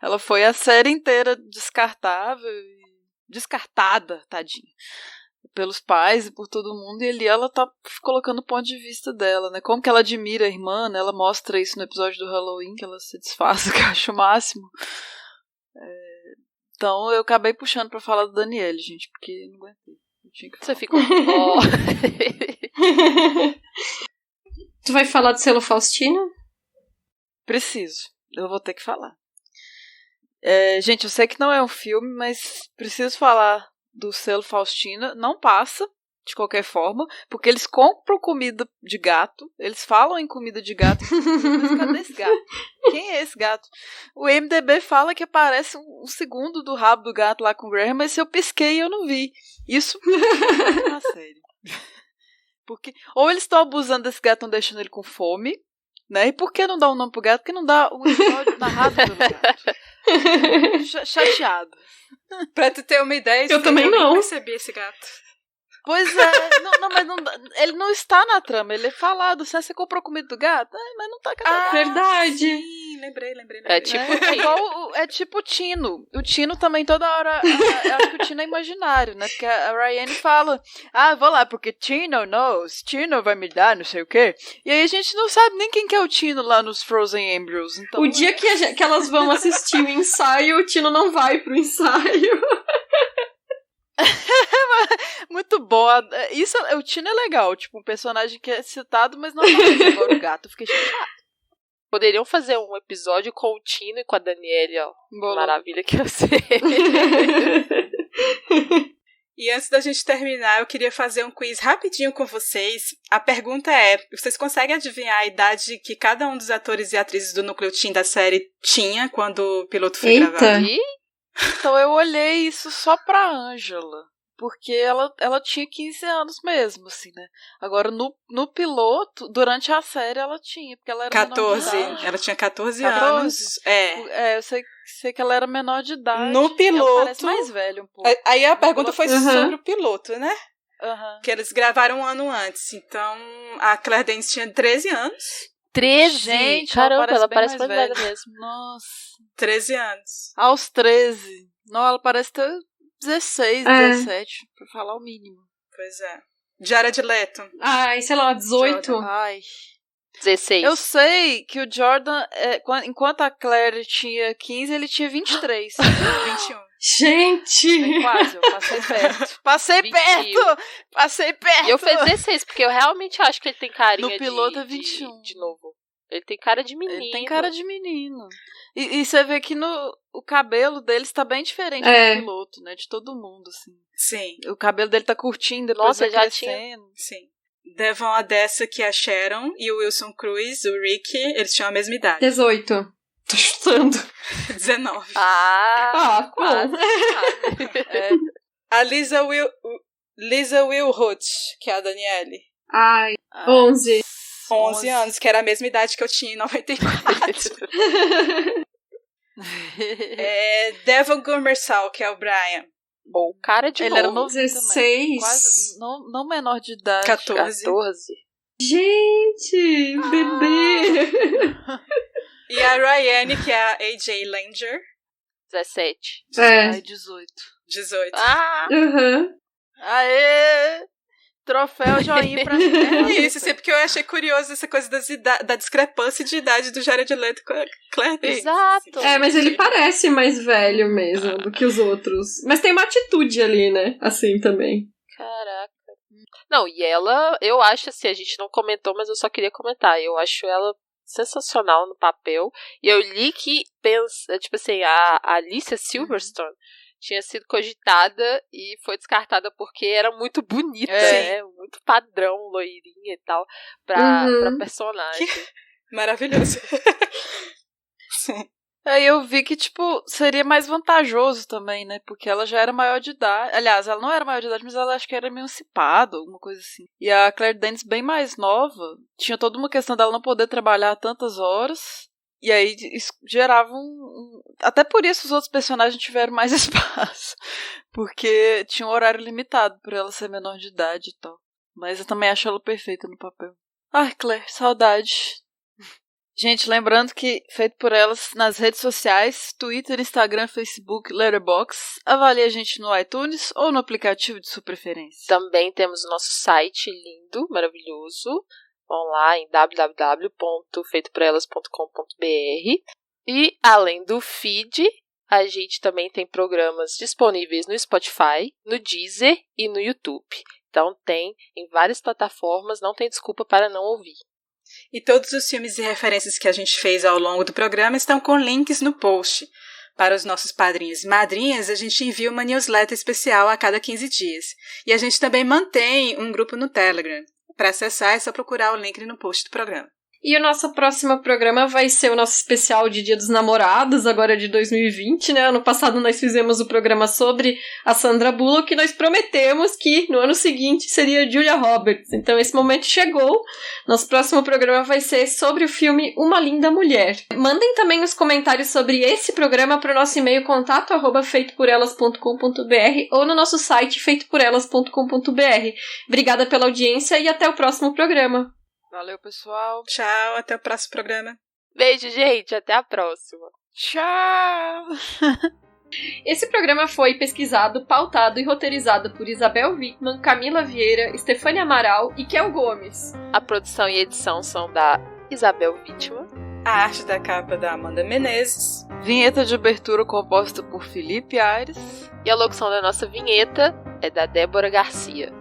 Speaker 3: ela foi a série inteira descartada, tadinha, pelos pais e por todo mundo, e ali ela tá colocando o ponto de vista dela, né, como que ela admira a irmã, né, ela mostra isso no episódio do Halloween, que ela se desfaz, que eu acho o máximo. Então eu acabei puxando pra falar do Daniele, gente, porque não aguentei.
Speaker 4: Você ficou...
Speaker 2: Tu vai falar do selo Faustino?
Speaker 3: Preciso, eu vou ter que falar. Gente, eu sei que não é um filme, mas preciso falar do selo Faustina. Não passa, de qualquer forma, porque eles compram comida de gato, eles falam em comida de gato, mas cadê esse gato? Quem é esse gato? O MDB fala que aparece um segundo do rabo do gato lá com o Graham, mas se eu pisquei eu não vi. Isso na série. Porque, ou eles estão abusando desse gato, estão deixando ele com fome, né? E por que não dá um nome pro gato? Porque não dá um episódio narrado pelo gato. Chateado.
Speaker 5: Pra tu ter uma ideia,
Speaker 2: eu também não
Speaker 5: percebi esse gato.
Speaker 3: Pois é, mas não, ele não está na trama, ele é falado, você comprou comida do gato? Mas não tá com a
Speaker 2: verdade.
Speaker 5: Sim, lembrei.
Speaker 4: É tipo
Speaker 3: é tipo o Tino. O Tino também toda hora, eu acho que o Tino é imaginário, né? Porque a Ryan fala, vou lá, porque Tino knows, Tino vai me dar, não sei o quê. E aí a gente não sabe nem quem que é o Tino lá nos Frozen Embryos. Então,
Speaker 2: o dia que elas vão assistir o ensaio, o Tino não vai pro ensaio.
Speaker 3: Muito bom. O Tino é legal, tipo, um personagem que é citado, mas não aparece. Agora o gato, eu fiquei chateado.
Speaker 4: Poderiam fazer um episódio com o Tino e com a Daniele, ó.
Speaker 3: Boa.
Speaker 4: Maravilha que eu sei.
Speaker 5: E antes da gente terminar, eu queria fazer um quiz rapidinho com vocês. A pergunta é, vocês conseguem adivinhar a idade que cada um dos atores e atrizes do núcleo teen da série tinha quando o piloto foi gravado?
Speaker 3: Então eu olhei isso só pra Angela, porque ela tinha 15 anos mesmo, assim, né? Agora, no piloto, durante a série, ela tinha, porque ela era
Speaker 5: 14,
Speaker 3: menor de idade.
Speaker 5: ela tinha 14 anos.
Speaker 3: Eu sei que ela era menor de idade.
Speaker 5: No piloto...
Speaker 3: Ela parece mais velha um pouco.
Speaker 5: Aí a pergunta foi sobre o piloto, né? Que eles gravaram um ano antes. Então, a Claire Danes tinha 13 anos.
Speaker 4: 13?
Speaker 3: Gente,
Speaker 4: caramba, ela parece
Speaker 3: mais
Speaker 4: mais velha
Speaker 3: velha
Speaker 4: mesmo.
Speaker 3: Nossa.
Speaker 5: 13 anos.
Speaker 3: Aos 13. Não, ela parece ter 16, 17, pra falar o mínimo.
Speaker 5: Pois é. Jared Leto.
Speaker 2: Ai, sei lá, 18.
Speaker 5: Jordan.
Speaker 3: Ai.
Speaker 4: 16.
Speaker 3: Eu sei que o Jordan, enquanto a Claire tinha 15, ele tinha 23.
Speaker 5: 21.
Speaker 2: Gente!
Speaker 3: Quase, eu passei perto. Passei perto!
Speaker 4: E eu fiz 16, porque eu realmente acho que ele tem carinha
Speaker 3: no piloto é 21.
Speaker 4: De novo. Ele tem cara de menino.
Speaker 3: Ele tem cara de menino. E você vê que o cabelo dele está bem diferente do piloto, né? De todo mundo, assim.
Speaker 5: Sim.
Speaker 3: O cabelo dele tá curtinho, depois vai crescendo.
Speaker 5: Sim. Devon Odessa, que é a Sharon, e o Wilson Cruz, o Rick, eles tinham a mesma idade.
Speaker 2: 18. Tô chutando.
Speaker 5: 19.
Speaker 2: Quase.
Speaker 5: A Lisa Wilhut, que é a Daniele.
Speaker 2: Ai, 11.
Speaker 5: 11 anos, que era a mesma idade que eu tinha em 94. Devon Gummersall, que é o Brian.
Speaker 4: Bom, cara de
Speaker 3: ele
Speaker 4: novo.
Speaker 3: Era novo
Speaker 2: 16.
Speaker 3: Também. Quase, não menor de idade.
Speaker 5: 14.
Speaker 2: Gente, bebê.
Speaker 5: E a Ryan, que é a AJ Langer.
Speaker 4: 17.
Speaker 3: Ai, 18.
Speaker 5: 18.
Speaker 3: Aê! Troféu joinha pra mim.
Speaker 5: Isso, porque eu achei curioso essa coisa da discrepância de idade do Jared Leto com a Claire Danes.
Speaker 4: Exato.
Speaker 2: Mas ele parece mais velho mesmo do que os outros. Mas tem uma atitude ali, né? Assim também.
Speaker 4: Caraca. Não, e ela, eu acho assim, a gente não comentou, mas eu só queria comentar. Eu acho ela sensacional no papel. E eu li que, tipo assim, a Alicia Silverstone tinha sido cogitada e foi descartada porque era muito bonita, né? Muito padrão, loirinha e tal, pra personagem.
Speaker 5: Maravilhoso. Sim.
Speaker 3: Aí eu vi que, tipo, seria mais vantajoso também, né? Porque ela já era maior de idade. Aliás, ela não era maior de idade, mas ela acho que era emancipada, alguma coisa assim. E a Claire Danes, bem mais nova, tinha toda uma questão dela não poder trabalhar tantas horas. E aí isso gerava Até por isso os outros personagens tiveram mais espaço. Porque tinha um horário limitado pra ela ser menor de idade e tal. Mas eu também acho ela perfeita no papel. Ai, Claire, saudade. Gente, lembrando que feito por elas nas redes sociais, Twitter, Instagram, Facebook, Letterboxd. Avalie a gente no iTunes ou no aplicativo de sua preferência.
Speaker 4: Também temos o nosso site lindo, maravilhoso. Vão lá em www.feitoporelas.com.br. E além do feed, a gente também tem programas disponíveis no Spotify, no Deezer e no YouTube. Então tem em várias plataformas, não tem desculpa para não ouvir.
Speaker 5: E todos os filmes e referências que a gente fez ao longo do programa estão com links no post. Para os nossos padrinhos e madrinhas, a gente envia uma newsletter especial a cada 15 dias. E a gente também mantém um grupo no Telegram. Para acessar é só procurar o link no post do programa.
Speaker 2: E o nosso próximo programa vai ser o nosso especial de Dia dos Namorados, agora de 2020, né? Ano passado nós fizemos o programa sobre a Sandra Bullock e nós prometemos que no ano seguinte seria Julia Roberts. Então esse momento chegou. Nosso próximo programa vai ser sobre o filme Uma Linda Mulher. Mandem também os comentários sobre esse programa para o nosso e-mail contato@feitoporelas.com.br ou no nosso site feitoporelas.com.br. Obrigada pela audiência e até o próximo programa.
Speaker 3: Valeu, pessoal.
Speaker 5: Tchau, até o próximo programa.
Speaker 4: Beijo, gente. Até a próxima.
Speaker 3: Tchau!
Speaker 2: Esse programa foi pesquisado, pautado e roteirizado por Isabel Wittmann, Camila Vieira, Estefânia Amaral e Kel Gomes.
Speaker 4: A produção e edição são da Isabel Wittmann.
Speaker 5: A arte da capa da Amanda Menezes.
Speaker 3: Vinheta de abertura composta por Felipe Aires.
Speaker 4: E a locução da nossa vinheta é da Débora Garcia.